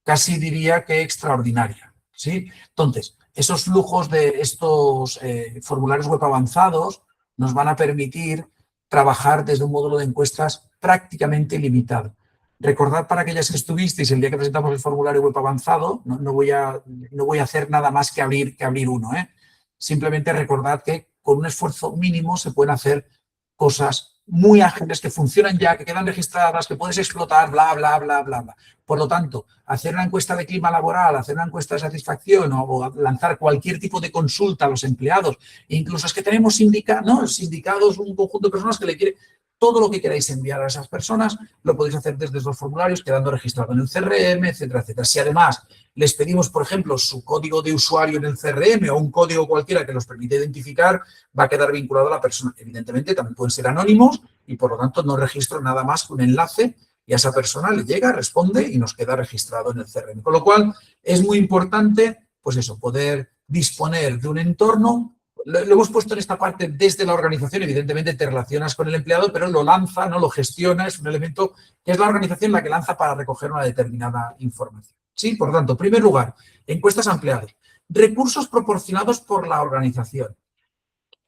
casi diría que extraordinaria, ¿sí? Entonces, esos flujos de estos formularios web avanzados nos van a permitir trabajar desde un módulo de encuestas prácticamente ilimitado. Recordad para aquellas que estuvisteis el día que presentamos el formulario web avanzado, no voy a hacer nada más que abrir uno, ¿eh? Simplemente recordad que con un esfuerzo mínimo se pueden hacer cosas muy ágiles que funcionan ya, que quedan registradas, que puedes explotar, bla, bla, bla, bla, bla. Por lo tanto, hacer una encuesta de clima laboral, hacer una encuesta de satisfacción o lanzar cualquier tipo de consulta a los empleados, incluso es que tenemos sindicados, un conjunto de personas que le quieren, todo lo que queráis enviar a esas personas lo podéis hacer desde los formularios, quedando registrado en el CRM, etcétera, etcétera. Si además les pedimos, por ejemplo, su código de usuario en el CRM o un código cualquiera que los permite identificar, va a quedar vinculado a la persona. Evidentemente, también pueden ser anónimos y, por lo tanto, no registro nada más que un enlace y a esa persona le llega, responde y nos queda registrado en el CRM. Con lo cual, es muy importante, pues eso, poder disponer de un entorno. Lo hemos puesto en esta parte desde la organización, evidentemente te relacionas con el empleado, pero lo lanza, no lo gestiona, es un elemento que es la organización la que lanza para recoger una determinada información. Sí, por tanto, en primer lugar, encuestas a empleados. Recursos proporcionados por la organización.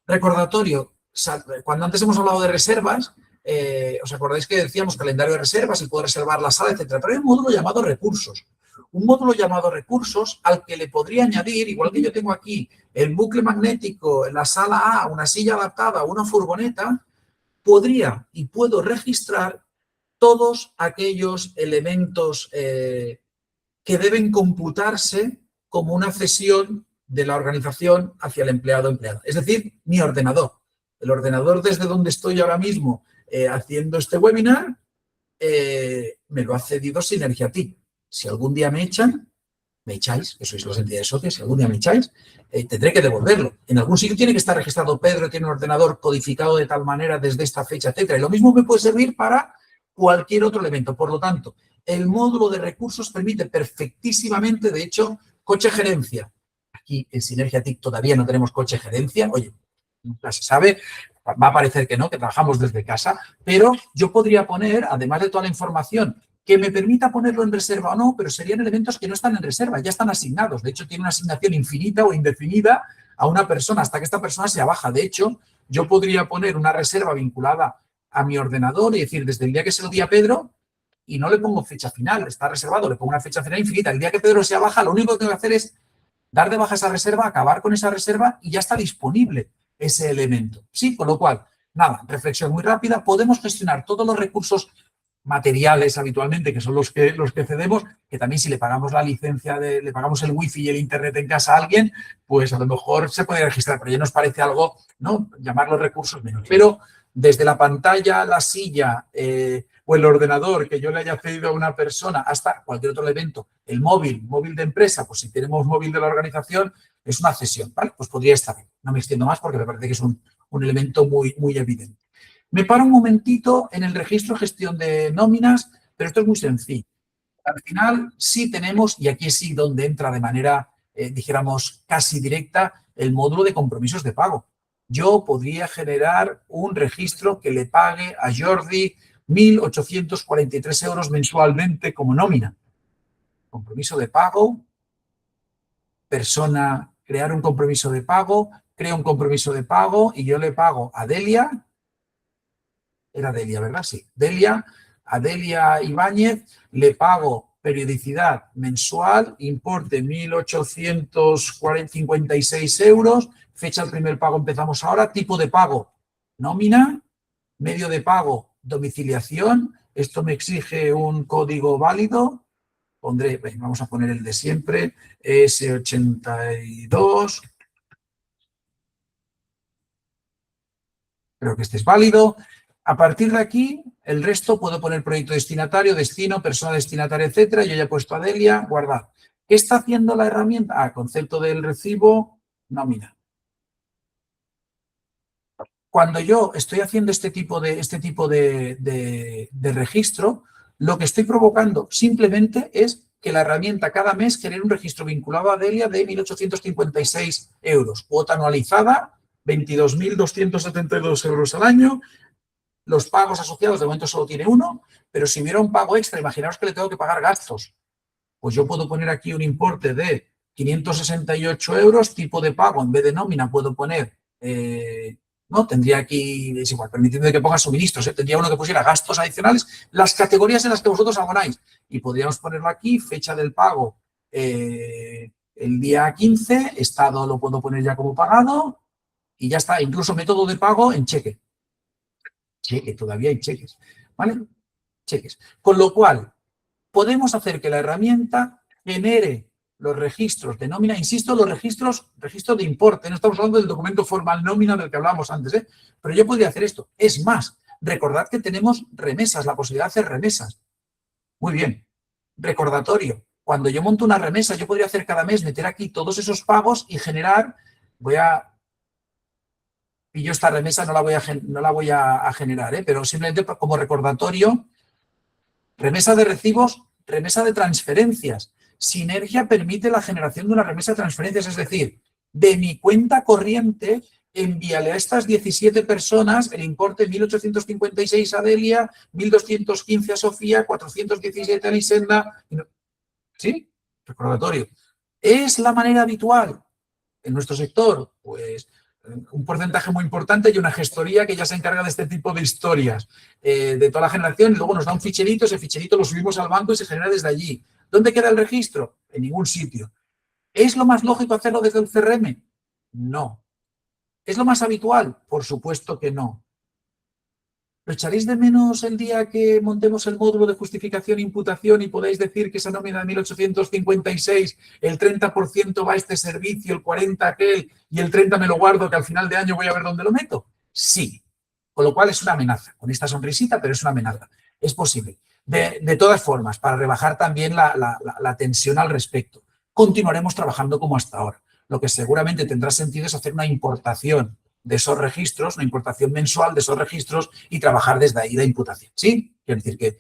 Recordatorio, cuando antes hemos hablado de reservas, os acordáis que decíamos calendario de reservas, el poder reservar la sala, etcétera, pero hay un módulo llamado recursos. Un módulo llamado recursos al que le podría añadir, igual que yo tengo aquí, el bucle magnético, en la sala A, una silla adaptada, una furgoneta, podría y puedo registrar todos aquellos elementos que deben computarse como una cesión de la organización hacia el empleado-empleada. Es decir, mi ordenador. El ordenador desde donde estoy ahora mismo haciendo este webinar me lo ha cedido Sinergia TIC. Si algún día me echan, me echáis, que sois las entidades socias, si algún día me echáis, tendré que devolverlo. En algún sitio tiene que estar registrado Pedro, tiene un ordenador codificado de tal manera desde esta fecha, etcétera. Y lo mismo me puede servir para cualquier otro elemento. Por lo tanto, el módulo de recursos permite perfectísimamente, de hecho, coche gerencia. Aquí en Sinergia TIC todavía no tenemos coche gerencia. Oye, nunca se sabe, va a parecer que no, que trabajamos desde casa, pero yo podría poner, además de toda la información, que me permita ponerlo en reserva o no, pero serían elementos que no están en reserva, ya están asignados. De hecho, tiene una asignación infinita o indefinida a una persona hasta que esta persona sea baja. De hecho, yo podría poner una reserva vinculada a mi ordenador y decir, desde el día que se lo di a Pedro, y no le pongo fecha final, está reservado, le pongo una fecha final infinita. El día que Pedro sea baja, lo único que tengo que hacer es dar de baja esa reserva, acabar con esa reserva y ya está disponible ese elemento. Sí, con lo cual, nada, reflexión muy rápida, podemos gestionar todos los recursos materiales habitualmente, que son los que cedemos, que también si le pagamos la licencia, le pagamos el wifi y el internet en casa a alguien, pues a lo mejor se puede registrar, pero ya nos parece algo, ¿no? Llamar los recursos menos. Pero desde la pantalla, la silla o el ordenador que yo le haya pedido a una persona hasta cualquier otro elemento, el móvil de empresa, pues si tenemos móvil de la organización, es una cesión, ¿vale? Pues podría estar bien. No me extiendo más porque me parece que es un elemento muy, muy evidente. Me paro un momentito en el registro de gestión de nóminas, pero esto es muy sencillo. Al final sí tenemos, y aquí sí donde entra de manera, dijéramos, casi directa, el módulo de compromisos de pago. Yo podría generar un registro que le pague a Jordi 1.843 euros mensualmente como nómina. Compromiso de pago, persona, crear un compromiso de pago, creo un compromiso de pago y yo le pago a Delia. Era Delia, ¿verdad? Sí. Delia, Adelia Ibáñez, le pago periodicidad mensual, importe 1.856 euros, fecha del primer pago empezamos ahora, tipo de pago nómina, medio de pago domiciliación, esto me exige un código válido, pondré, vamos a poner el de siempre, S82, creo que este es válido. A partir de aquí, el resto puedo poner proyecto destinatario, destino, persona destinataria, etcétera. Yo ya he puesto Adelia, guardar. ¿Qué está haciendo la herramienta? Ah, concepto del recibo, nómina. Cuando yo estoy haciendo este tipo de registro, lo que estoy provocando simplemente es que la herramienta cada mes genere un registro vinculado a Adelia de 1.856 euros. Cuota anualizada, 22.272 euros al año. Los pagos asociados de momento solo tiene uno, pero si hubiera un pago extra, imaginaos que le tengo que pagar gastos. Pues yo puedo poner aquí un importe de 568 euros, tipo de pago, en vez de nómina puedo poner, no, tendría aquí, es igual, permitiendo que ponga suministros, tendría uno que pusiera gastos adicionales, las categorías en las que vosotros abonáis. Y podríamos ponerlo aquí, fecha del pago, el día 15, estado lo puedo poner ya como pagado y ya está, incluso método de pago en cheque. Cheque, todavía hay cheques, ¿vale? Cheques. Con lo cual, podemos hacer que la herramienta genere los registros de nómina, insisto, los registros de importe, no estamos hablando del documento formal nómina del que hablábamos antes, pero yo podría hacer esto. Es más, recordad que tenemos remesas, la posibilidad de hacer remesas. Muy bien. Recordatorio. Cuando yo monto una remesa, yo podría hacer cada mes, meter aquí todos esos pagos y generar, y yo esta remesa no la voy a generar, pero simplemente como recordatorio, remesa de recibos, remesa de transferencias. Sinergia permite la generación de una remesa de transferencias, es decir, de mi cuenta corriente, envíale a estas 17 personas el importe 1.856 a Delia, 1.215 a Sofía, 417 a Elisenda. ¿Sí? Recordatorio. ¿Es la manera habitual en nuestro sector? Pues un porcentaje muy importante y una gestoría que ya se encarga de este tipo de historias de toda la generación y luego nos da un ficherito, ese ficherito lo subimos al banco y se genera desde allí. ¿Dónde queda el registro? En ningún sitio. ¿Es lo más lógico hacerlo desde el CRM? No. ¿Es lo más habitual? Por supuesto que no. ¿Lo echaréis de menos el día que montemos el módulo de justificación e imputación y podáis decir que esa nómina de 1.856, el 30% va a este servicio, el 40% a aquel y el 30% me lo guardo que al final de año voy a ver dónde lo meto? Sí. Con lo cual es una amenaza. Con esta sonrisita, pero es una amenaza. Es posible. De todas formas, para rebajar también la tensión al respecto, continuaremos trabajando como hasta ahora. Lo que seguramente tendrá sentido es hacer una importación de esos registros, una importación mensual de esos registros y trabajar desde ahí la imputación. ¿Sí? Quiero decir que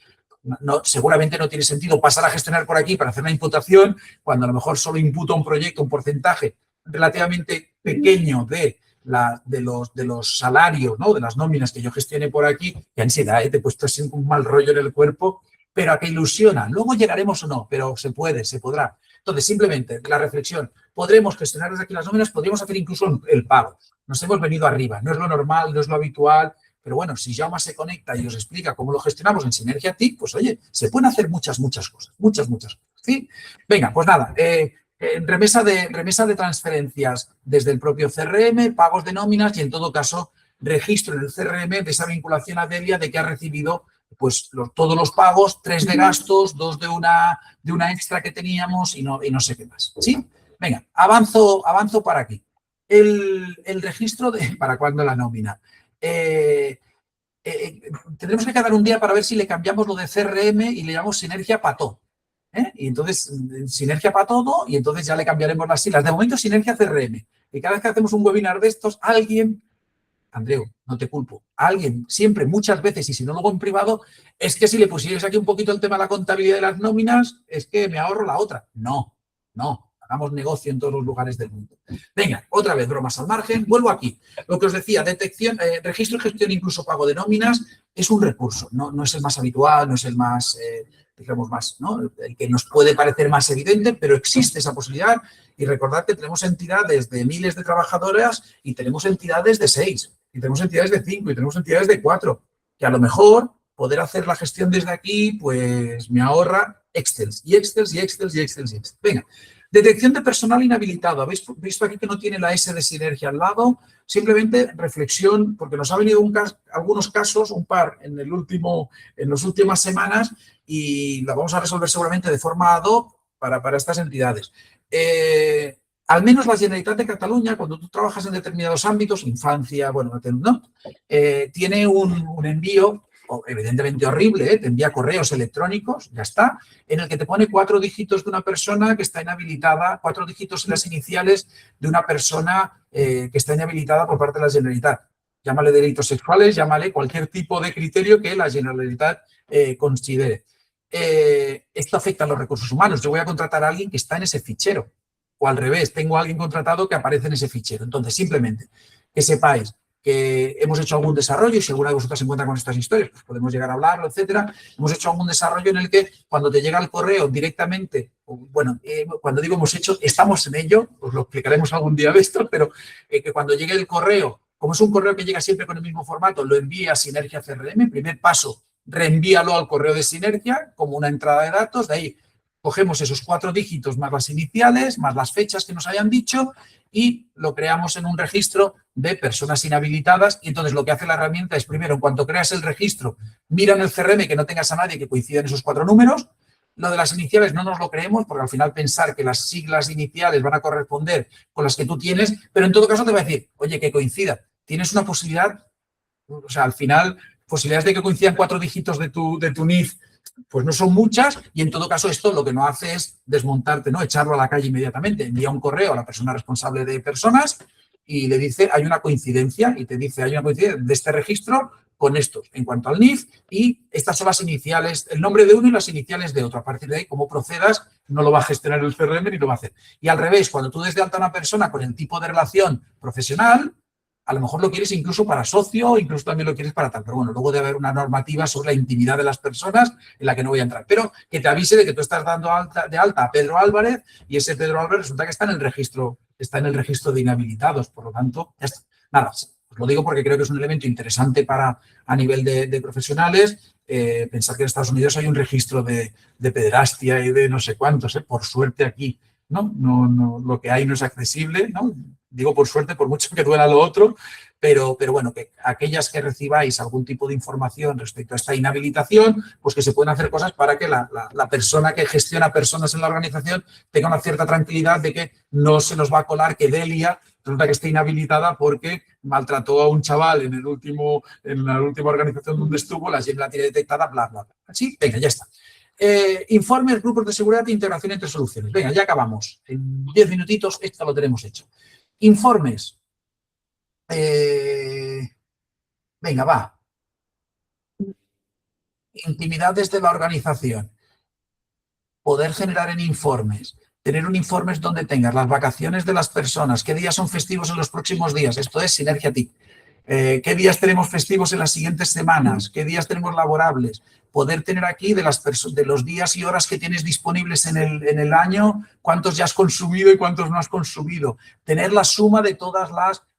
seguramente no tiene sentido pasar a gestionar por aquí para hacer una imputación cuando a lo mejor solo imputo un proyecto, un porcentaje relativamente pequeño de los salarios, ¿no? De las nóminas que yo gestione por aquí. Qué ansiedad, te he puesto así un mal rollo en el cuerpo, pero a que ilusiona. Luego llegaremos o no, pero se puede, se podrá. Entonces, simplemente la reflexión, podremos gestionar desde aquí las nóminas, podríamos hacer incluso el pago. Nos hemos venido arriba, no es lo normal, no es lo habitual, pero bueno, si Jaume se conecta y os explica cómo lo gestionamos en Sinergia TIC, pues oye, se pueden hacer muchas cosas, muchas cosas. ¿Sí? Venga, pues nada, remesa de transferencias desde el propio CRM, pagos de nóminas y en todo caso registro en el CRM de esa vinculación a Delia de que ha recibido pues todos los pagos, 3 de gastos, 2 de una extra que teníamos y no sé qué más. ¿Sí? Venga, avanzo para aquí. El registro de para cuándo la nómina. Tendremos que quedar un día para ver si le cambiamos lo de CRM y le llamamos Sinergia para todo. Y entonces, Sinergia para todo y entonces ya le cambiaremos las siglas. De momento, Sinergia CRM. Y cada vez que hacemos un webinar de estos, alguien, Andreu, no te culpo, alguien, siempre, muchas veces, y si no luego en privado, es que si le pusierais aquí un poquito el tema de la contabilidad de las nóminas, es que me ahorro la otra. No. Hagamos negocio en todos los lugares del mundo. Venga, otra vez, bromas al margen. Vuelvo aquí. Lo que os decía, detección, registro y gestión, incluso pago de nóminas, es un recurso. No es el más habitual, no es el más, digamos, más, ¿no? El que nos puede parecer más evidente, pero existe esa posibilidad. Y recordad que tenemos entidades de miles de trabajadoras y tenemos entidades de 6, y tenemos entidades de 5, y tenemos entidades de 4, que a lo mejor poder hacer la gestión desde aquí, pues me ahorra Excel y Excel y Excel y Excel y Excel. Venga, detección de personal inhabilitado. ¿Habéis visto aquí que no tiene la S de sinergia al lado? Simplemente reflexión, porque nos ha venido algunos casos, un par en las últimas semanas, y la vamos a resolver seguramente de forma ad hoc para estas entidades. Al menos la Generalitat de Cataluña, cuando tú trabajas en determinados ámbitos, infancia, bueno, ¿no? Tiene un envío, evidentemente horrible, te envía correos electrónicos, ya está, en el que te pone 4 dígitos de una persona que está inhabilitada, 4 dígitos en las iniciales de una persona que está inhabilitada por parte de la Generalitat. Llámale delitos sexuales, llámale cualquier tipo de criterio que la Generalitat considere. Esto afecta a los recursos humanos. Yo voy a contratar a alguien que está en ese fichero. O al revés, tengo a alguien contratado que aparece en ese fichero. Entonces, simplemente que sepáis que hemos hecho algún desarrollo, y si alguna de vosotras se encuentra con estas historias, pues podemos llegar a hablarlo, etcétera. Hemos hecho algún desarrollo en el que cuando te llega el correo directamente, bueno, cuando digo hemos hecho, estamos en ello, os lo explicaremos algún día de esto, pero que cuando llegue el correo, como es un correo que llega siempre con el mismo formato, lo envía a Sinergia CRM, primer paso, reenvíalo al correo de Sinergia como una entrada de datos, de ahí cogemos esos 4 dígitos más las iniciales, más las fechas que nos hayan dicho y lo creamos en un registro de personas inhabilitadas. Y entonces lo que hace la herramienta es, primero, en cuanto creas el registro, mira en el CRM que no tengas a nadie que coincida en esos 4 números. Lo de las iniciales no nos lo creemos porque al final pensar que las siglas iniciales van a corresponder con las que tú tienes, pero en todo caso te va a decir, oye, que coincida. Tienes una posibilidad, o sea, al final, posibilidades de que coincidan 4 dígitos de tu NIF, pues no son muchas, y en todo caso esto lo que no hace es desmontarte, ¿no? Echarlo a la calle inmediatamente. Envía un correo a la persona responsable de personas y le dice, hay una coincidencia, y te dice, hay una coincidencia de este registro con estos en cuanto al NIF, y estas son las iniciales, el nombre de uno y las iniciales de otro. A partir de ahí, como procedas, no lo va a gestionar el CRM ni lo va a hacer. Y al revés, cuando tú des de alta a una persona con el tipo de relación profesional, a lo mejor lo quieres incluso para socio, incluso también lo quieres para tal. Pero bueno, luego debe haber una normativa sobre la intimidad de las personas en la que no voy a entrar. Pero que te avise de que tú estás dando de alta a Pedro Álvarez y ese Pedro Álvarez resulta que está en el registro de inhabilitados. Por lo tanto, ya está. Nada, os lo digo porque creo que es un elemento interesante a nivel de profesionales. Pensar que en Estados Unidos hay un registro de pederastia y de no sé cuántos. Por suerte aquí no, lo que hay no es accesible, ¿no? Digo por suerte, por mucho que duela lo otro, pero bueno, que aquellas que recibáis algún tipo de información respecto a esta inhabilitación, pues que se pueden hacer cosas para que la persona que gestiona personas en la organización tenga una cierta tranquilidad de que no se nos va a colar que Delia resulta que esté inhabilitada porque maltrató a un chaval en la última organización donde estuvo, la tiene detectada, bla, bla, bla. Así, venga, ya está. Informes, grupos de seguridad e integración entre soluciones. Venga, ya acabamos. En 10 minutitos esto lo tenemos hecho. Informes. Venga, va. Intimidades de la organización. Poder generar en informes. Tener un informe donde tengas las vacaciones de las personas, qué días son festivos en los próximos días. Esto es Sinergia TIC. ¿Qué días tenemos festivos en las siguientes semanas? ¿Qué días tenemos laborables? Poder tener aquí de los días y horas que tienes disponibles en el año, cuántos ya has consumido y cuántos no has consumido. Tener la suma de todos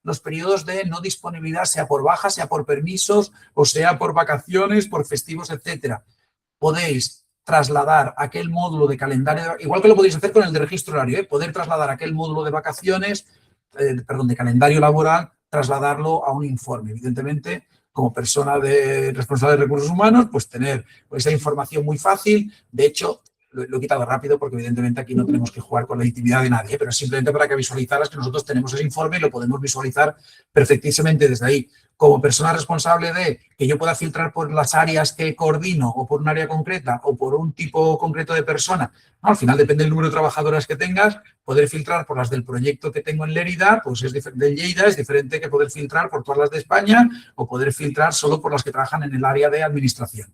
los periodos de no disponibilidad, sea por baja, sea por permisos, o sea por vacaciones, por festivos, etcétera. Podéis trasladar aquel módulo de calendario, igual que lo podéis hacer con el de registro horario, poder trasladar aquel módulo de vacaciones, de calendario laboral, trasladarlo a un informe. Evidentemente, como persona responsable de recursos humanos, pues tener esa información muy fácil. De hecho, lo he quitado rápido porque evidentemente aquí no tenemos que jugar con la intimidad de nadie, pero simplemente para que visualizaras que nosotros tenemos ese informe y lo podemos visualizar perfectísimamente desde ahí. Como persona responsable de que yo pueda filtrar por las áreas que coordino o por un área concreta o por un tipo concreto de persona, ¿no? Al final depende del número de trabajadoras que tengas, poder filtrar por las del proyecto que tengo en Lérida, pues de Lleida es diferente que poder filtrar por todas las de España o poder filtrar solo por las que trabajan en el área de administración.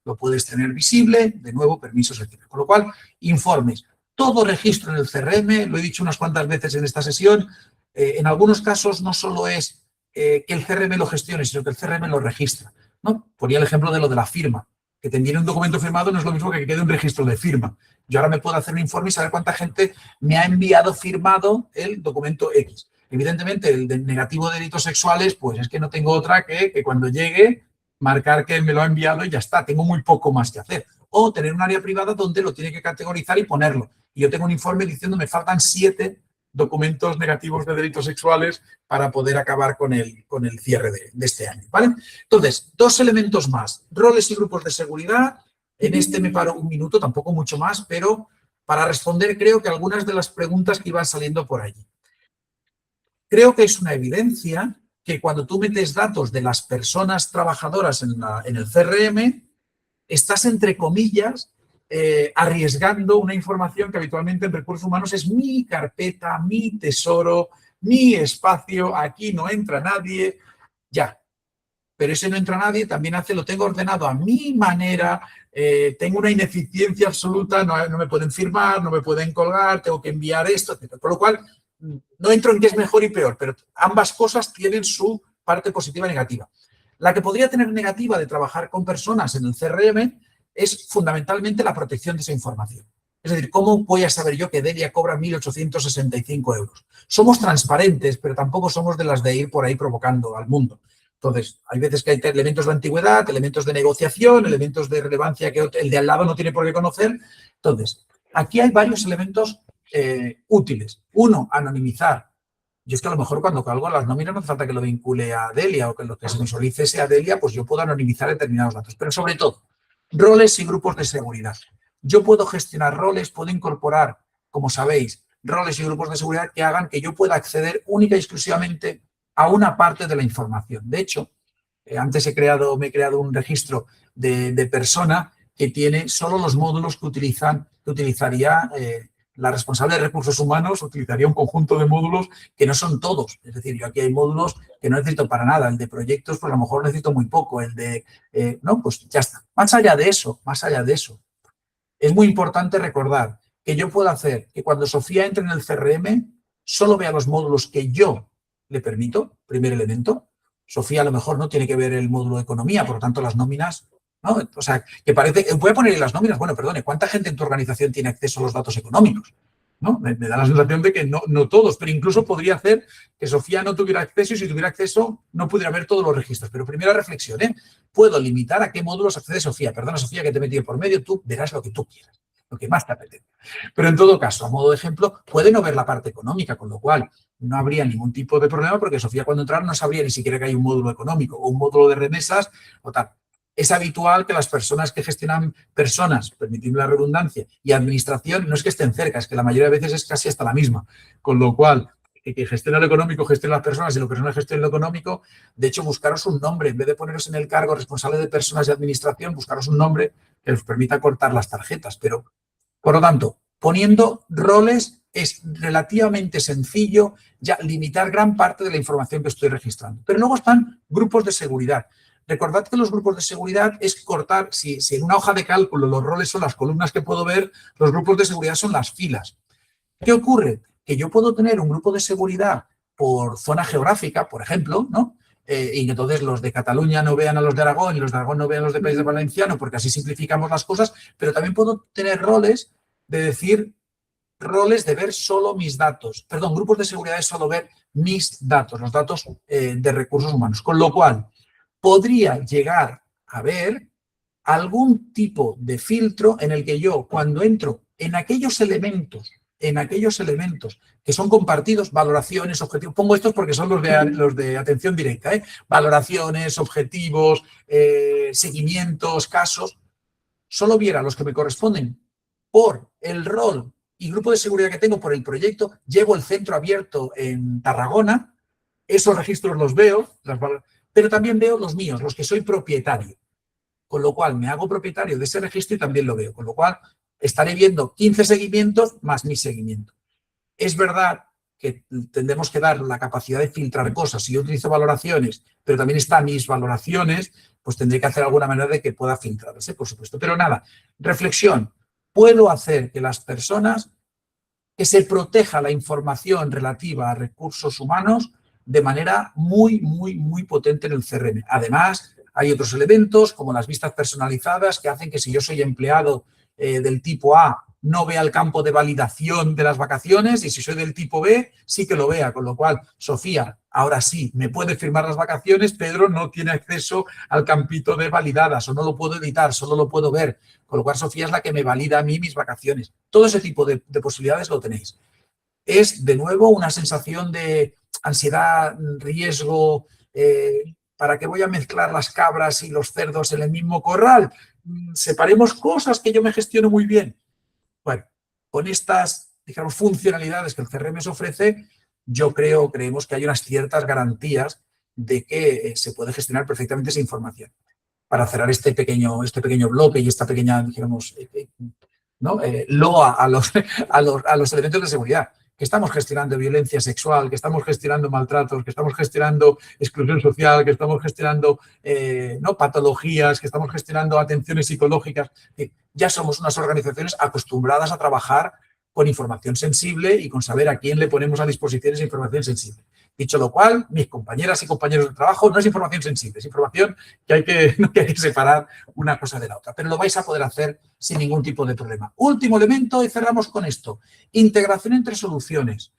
Lo puedes tener visible, de nuevo, permisos, etc. Con lo cual, informes. Todo registro en el CRM, lo he dicho unas cuantas veces en esta sesión, en algunos casos no solo es que el CRM lo gestione, sino que el CRM lo registra, ¿no? Ponía el ejemplo de lo de la firma. Que te envíe un documento firmado no es lo mismo que quede un registro de firma. Yo ahora me puedo hacer un informe y saber cuánta gente me ha enviado firmado el documento X. Evidentemente, el del negativo de delitos sexuales, pues es que no tengo otra que cuando llegue marcar que me lo ha enviado y ya está, tengo muy poco más que hacer. O tener un área privada donde lo tiene que categorizar y ponerlo. Y yo tengo un informe diciendo me faltan 7 documentos negativos de delitos sexuales para poder acabar con el cierre de este año, ¿vale? Entonces, 2 elementos más, roles y grupos de seguridad. En este me paro un minuto, tampoco mucho más, pero para responder creo que algunas de las preguntas que iban saliendo por allí. Creo que es una evidencia que cuando tú metes datos de las personas trabajadoras en el CRM, estás, entre comillas, arriesgando una información que habitualmente en recursos humanos es mi carpeta, mi tesoro, mi espacio, aquí no entra nadie, ya. Pero ese no entra nadie también lo tengo ordenado a mi manera, tengo una ineficiencia absoluta, no me pueden firmar, no me pueden colgar, tengo que enviar esto, etc. Por lo cual, no entro en qué es mejor y peor, pero ambas cosas tienen su parte positiva y negativa. La que podría tener negativa de trabajar con personas en el CRM es fundamentalmente la protección de esa información. Es decir, ¿cómo voy a saber yo que Delia cobra 1.865 euros? Somos transparentes, pero tampoco somos de las de ir por ahí provocando al mundo. Entonces, hay veces que hay elementos de antigüedad, elementos de negociación, elementos de relevancia que el de al lado no tiene por qué conocer. Entonces, aquí hay varios elementos útiles. Uno, anonimizar. Yo es que a lo mejor cuando colgo las nóminas no hace falta que lo vincule a Delia o que lo que se visualice sea Delia, pues yo puedo anonimizar determinados datos. Pero sobre todo, roles y grupos de seguridad. Yo puedo gestionar roles, puedo incorporar, como sabéis, roles y grupos de seguridad que hagan que yo pueda acceder única y exclusivamente a una parte de la información. De hecho, antes me he creado un registro de persona que tiene solo los módulos que utilizaría la responsable de recursos humanos, utilizaría un conjunto de módulos que no son todos. Es decir, yo aquí hay módulos que no necesito para nada. El de proyectos, pues a lo mejor necesito muy poco. El de, no, pues ya está. Más allá de eso, es muy importante recordar que yo puedo hacer que cuando Sofía entre en el CRM, solo vea los módulos que yo le permito, primer elemento. Sofía a lo mejor no tiene que ver el módulo de economía, por lo tanto las nóminas, ¿no? O sea, que parece, voy a poner en las nóminas, bueno, perdone, ¿cuánta gente en tu organización tiene acceso a los datos económicos? ¿No? Me da la sensación de que no todos, pero incluso podría hacer que Sofía no tuviera acceso y si tuviera acceso no pudiera ver todos los registros. Pero primera reflexión, puedo limitar a qué módulos accede Sofía. Perdona, Sofía, que te he metido por medio, tú verás lo que tú quieras, lo que más te apetezca. Pero en todo caso, a modo de ejemplo, puede no ver la parte económica, con lo cual no habría ningún tipo de problema porque Sofía cuando entrara no sabría ni siquiera que hay un módulo económico o un módulo de remesas o tal. Es habitual que las personas que gestionan personas, permitidme la redundancia, y administración, no es que estén cerca, es que la mayoría de veces es casi hasta la misma. Con lo cual, que gestiona lo económico, gestiona las personas y lo personal gestiona lo económico, de hecho, buscaros un nombre. En vez de poneros en el cargo responsable de personas y administración, buscaros un nombre que os permita cortar las tarjetas. Pero, por lo tanto, poniendo roles es relativamente sencillo ya limitar gran parte de la información que estoy registrando. Pero luego están grupos de seguridad. Recordad que los grupos de seguridad es cortar, si en una hoja de cálculo los roles son las columnas que puedo ver, los grupos de seguridad son las filas. ¿Qué ocurre? Que yo puedo tener un grupo de seguridad por zona geográfica, por ejemplo, ¿no? Y que entonces los de Cataluña no vean a los de Aragón y los de Aragón no vean a los de País de Valenciano, porque así simplificamos las cosas, pero también puedo tener roles de decir, roles de ver solo mis datos. Perdón, grupos de seguridad es solo ver mis datos, los datos de recursos humanos. Con lo cual, podría llegar a ver algún tipo de filtro en el que yo, cuando entro en aquellos elementos que son compartidos, valoraciones, objetivos, pongo estos porque son los de atención directa, valoraciones, objetivos, seguimientos, casos, solo viera los que me corresponden por el rol y grupo de seguridad que tengo por el proyecto. Llevo el centro abierto en Tarragona, esos registros los veo, pero también veo los míos, los que soy propietario. Con lo cual, me hago propietario de ese registro y también lo veo. Con lo cual, estaré viendo 15 seguimientos más mi seguimiento. Es verdad que tendremos que dar la capacidad de filtrar cosas. Si yo utilizo valoraciones, pero también están mis valoraciones, pues tendré que hacer alguna manera de que pueda filtrarse, por supuesto. Pero nada, reflexión. Puedo hacer que las personas, que se proteja la información relativa a recursos humanos de manera muy, muy, muy potente en el CRM. Además, hay otros elementos como las vistas personalizadas que hacen que si yo soy empleado del tipo A no vea el campo de validación de las vacaciones y si soy del tipo B sí que lo vea, con lo cual, Sofía, ahora sí, me puede firmar las vacaciones, Pedro no tiene acceso al campito de validadas o no lo puedo editar, solo lo puedo ver, con lo cual Sofía es la que me valida a mí mis vacaciones. Todo ese tipo de posibilidades lo tenéis. Es, de nuevo, una sensación de ansiedad, riesgo, ¿para qué voy a mezclar las cabras y los cerdos en el mismo corral? Separemos cosas que yo me gestiono muy bien. Bueno, con estas, digamos, funcionalidades que el CRM nos ofrece, creemos que hay unas ciertas garantías de que se puede gestionar perfectamente esa información. Para cerrar este pequeño bloque y esta pequeña, digamos, ¿no? Loa a los elementos de seguridad, que estamos gestionando violencia sexual, que estamos gestionando maltratos, que estamos gestionando exclusión social, que estamos gestionando ¿no? patologías, que estamos gestionando atenciones psicológicas. Ya somos unas organizaciones acostumbradas a trabajar con información sensible y con saber a quién le ponemos a disposición esa información sensible. Dicho lo cual, mis compañeras y compañeros de trabajo no es información sensible, es información que hay que separar una cosa de la otra, pero lo vais a poder hacer sin ningún tipo de problema. Último elemento y cerramos con esto. Integración entre soluciones.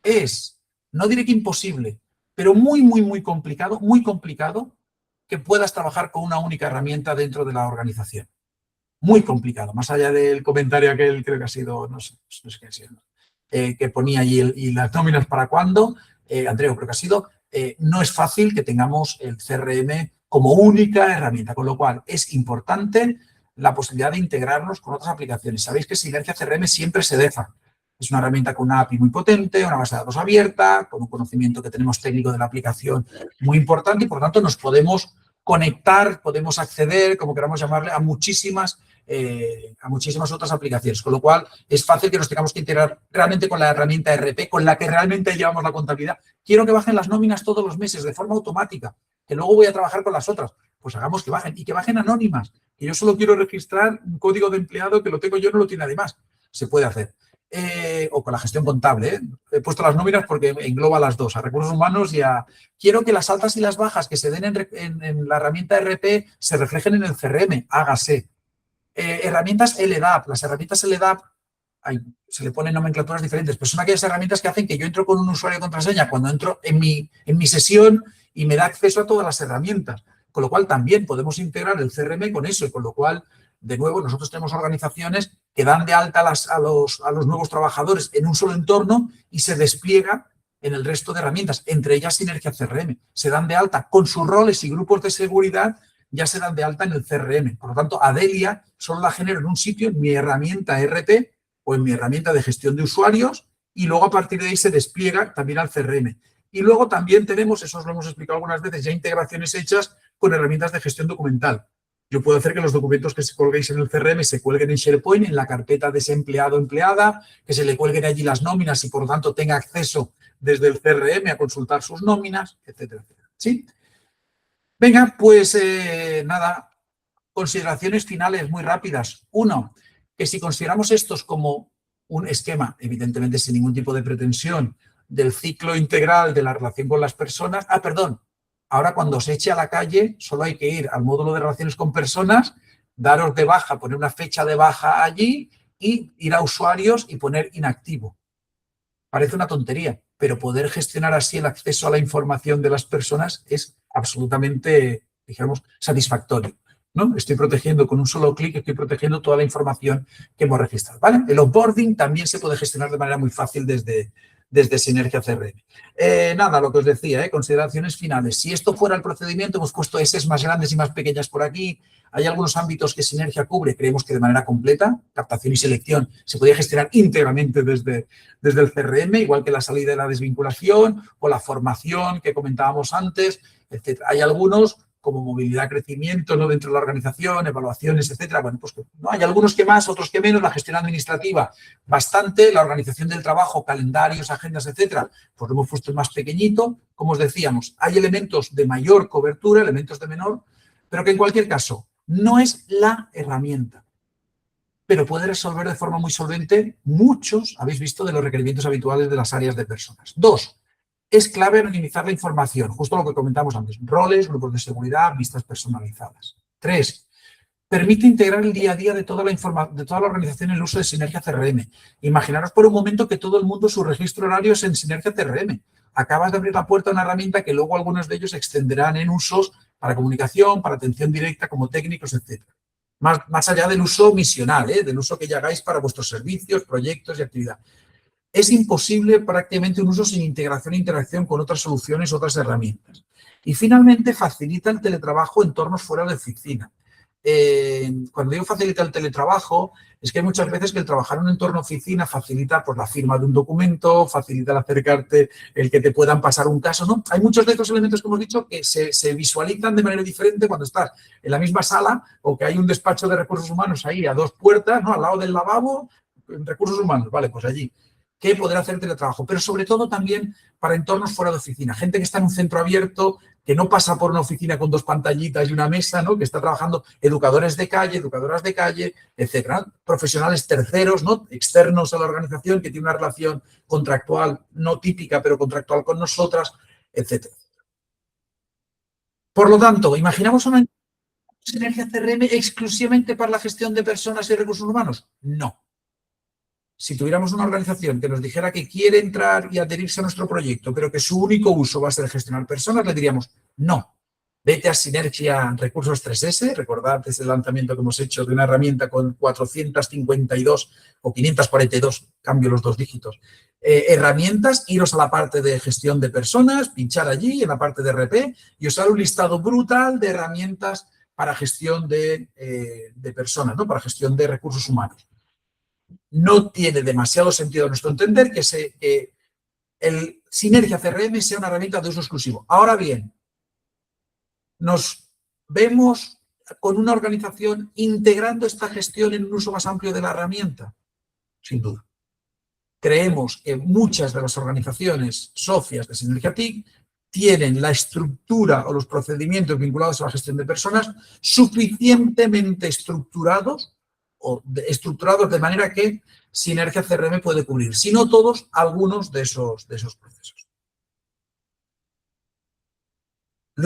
Es, no diré que imposible, pero muy complicado que puedas trabajar con una única herramienta dentro de la organización. Muy complicado, más allá del comentario aquel, creo que ha sido, no sé qué ha sido, que ponía allí y las nóminas para cuándo, Andreu, creo que ha sido, no es fácil que tengamos el CRM como única herramienta, con lo cual es importante la posibilidad de integrarnos con otras aplicaciones. Sabéis que Sinergia CRM siempre se deja. Es una herramienta con una API muy potente, una base de datos abierta, con un conocimiento que tenemos técnico de la aplicación muy importante y, por lo tanto, nos podemos conectar, podemos acceder, como queramos llamarle, a muchísimas otras aplicaciones, con lo cual es fácil que nos tengamos que integrar realmente con la herramienta RP, con la que realmente llevamos la contabilidad. Quiero que bajen las nóminas todos los meses de forma automática, que luego voy a trabajar con las otras. Pues hagamos que bajen y que bajen anónimas, que yo solo quiero registrar un código de empleado que lo tengo yo, no lo tiene nadie más. Se puede hacer. O con la gestión contable. He puesto las nóminas porque engloba las dos, a recursos humanos y a... Quiero que las altas y las bajas que se den en la herramienta RP se reflejen en el CRM. Hágase. Herramientas LDAP. Las herramientas LDAP, se le ponen nomenclaturas diferentes, pero son aquellas herramientas que hacen que yo entro con un usuario y contraseña cuando entro en mi sesión y me da acceso a todas las herramientas. Con lo cual también podemos integrar el CRM con eso y con lo cual, de nuevo, nosotros tenemos organizaciones que dan de alta a los nuevos trabajadores en un solo entorno y se despliega en el resto de herramientas, entre ellas Sinergia CRM. Se dan de alta con sus roles y grupos de seguridad, ya se dan de alta en el CRM. Por lo tanto, Adelia solo la genero en un sitio, en mi herramienta RP o en mi herramienta de gestión de usuarios y luego a partir de ahí se despliega también al CRM. Y luego también tenemos, eso os lo hemos explicado algunas veces, ya integraciones hechas con herramientas de gestión documental. Yo puedo hacer que los documentos que se colguéis en el CRM se cuelguen en SharePoint, en la carpeta de ese empleado o empleada, que se le cuelguen allí las nóminas y por lo tanto tenga acceso desde el CRM a consultar sus nóminas, etcétera, etcétera. ¿Sí? Venga, pues nada, consideraciones finales muy rápidas. Uno, que si consideramos estos como un esquema, evidentemente sin ningún tipo de pretensión, del ciclo integral de la relación con las personas, ahora cuando os eche a la calle solo hay que ir al módulo de relaciones con personas, daros de baja, poner una fecha de baja allí y ir a usuarios y poner inactivo. Parece una tontería, pero poder gestionar así el acceso a la información de las personas es absolutamente, digamos, satisfactorio, ¿no? Estoy protegiendo con un solo clic, estoy protegiendo toda la información que hemos registrado, ¿vale? El onboarding también se puede gestionar de manera muy fácil desde Sinergia CRM. Nada, lo que os decía, consideraciones finales. Si esto fuera el procedimiento, hemos puesto S más grandes y más pequeñas por aquí. Hay algunos ámbitos que Sinergia cubre, creemos que de manera completa, captación y selección, se podría gestionar íntegramente desde el CRM, igual que la salida y la desvinculación o la formación que comentábamos antes, etc. Hay algunos como movilidad, crecimiento, ¿no? Dentro de la organización, evaluaciones, etcétera. Bueno, pues no, hay algunos que más, otros que menos. La gestión administrativa, bastante. La organización del trabajo, calendarios, agendas, etcétera, pues lo hemos puesto más pequeñito. Como os decíamos, hay elementos de mayor cobertura, elementos de menor, pero que en cualquier caso no es la herramienta, pero puede resolver de forma muy solvente muchos, habéis visto, de los requerimientos habituales de las áreas de personas. Dos, es clave anonimizar la información, justo lo que comentamos antes, roles, grupos de seguridad, vistas personalizadas. Tres, permite integrar el día a día de toda la organización en el uso de Sinergia CRM. Imaginaros por un momento que todo el mundo su registro horario es en Sinergia CRM. Acabas de abrir la puerta a una herramienta que luego algunos de ellos extenderán en usos para comunicación, para atención directa, como técnicos, etc. Más allá del uso misional, del uso que ya hagáis para vuestros servicios, proyectos y actividad. Es imposible prácticamente un uso sin integración e interacción con otras soluciones, otras herramientas. Y finalmente facilita el teletrabajo en entornos fuera de oficina. Cuando digo facilita el teletrabajo, es que hay muchas veces que el trabajar en un entorno oficina facilita pues, la firma de un documento, facilita el acercarte, el que te puedan pasar un caso, ¿no? Hay muchos de estos elementos que hemos dicho que se visualizan de manera diferente cuando estás en la misma sala o que hay un despacho de recursos humanos ahí a 2 puertas, ¿no? Al lado del lavabo, recursos humanos, vale, pues allí. Que poder hacer teletrabajo, pero sobre todo también para entornos fuera de oficina. Gente que está en un centro abierto, que no pasa por una oficina con 2 pantallitas y una mesa, ¿no? Que está trabajando educadores de calle, educadoras de calle, etcétera. Profesionales terceros, ¿no? Externos a la organización, que tiene una relación contractual no típica, pero contractual con nosotras, etcétera. Por lo tanto, imaginamos una Sinergia CRM exclusivamente para la gestión de personas y recursos humanos. No. Si tuviéramos una organización que nos dijera que quiere entrar y adherirse a nuestro proyecto, pero que su único uso va a ser gestionar personas, le diríamos, no, vete a Sinergia Recursos 3S, recordad desde el lanzamiento que hemos hecho de una herramienta con 452 o 542, cambio los 2 dígitos, herramientas, iros a la parte de gestión de personas, pinchar allí en la parte de RP y os sale un listado brutal de herramientas para gestión de personas, ¿no? Para gestión de recursos humanos. No tiene demasiado sentido a nuestro entender que el Sinergia CRM sea una herramienta de uso exclusivo. Ahora bien, nos vemos con una organización integrando esta gestión en un uso más amplio de la herramienta, sin duda. Creemos que muchas de las organizaciones socias de Sinergia TIC tienen la estructura o los procedimientos vinculados a la gestión de personas suficientemente estructurados de manera que Sinergia CRM puede cubrir, si no todos, algunos de esos procesos.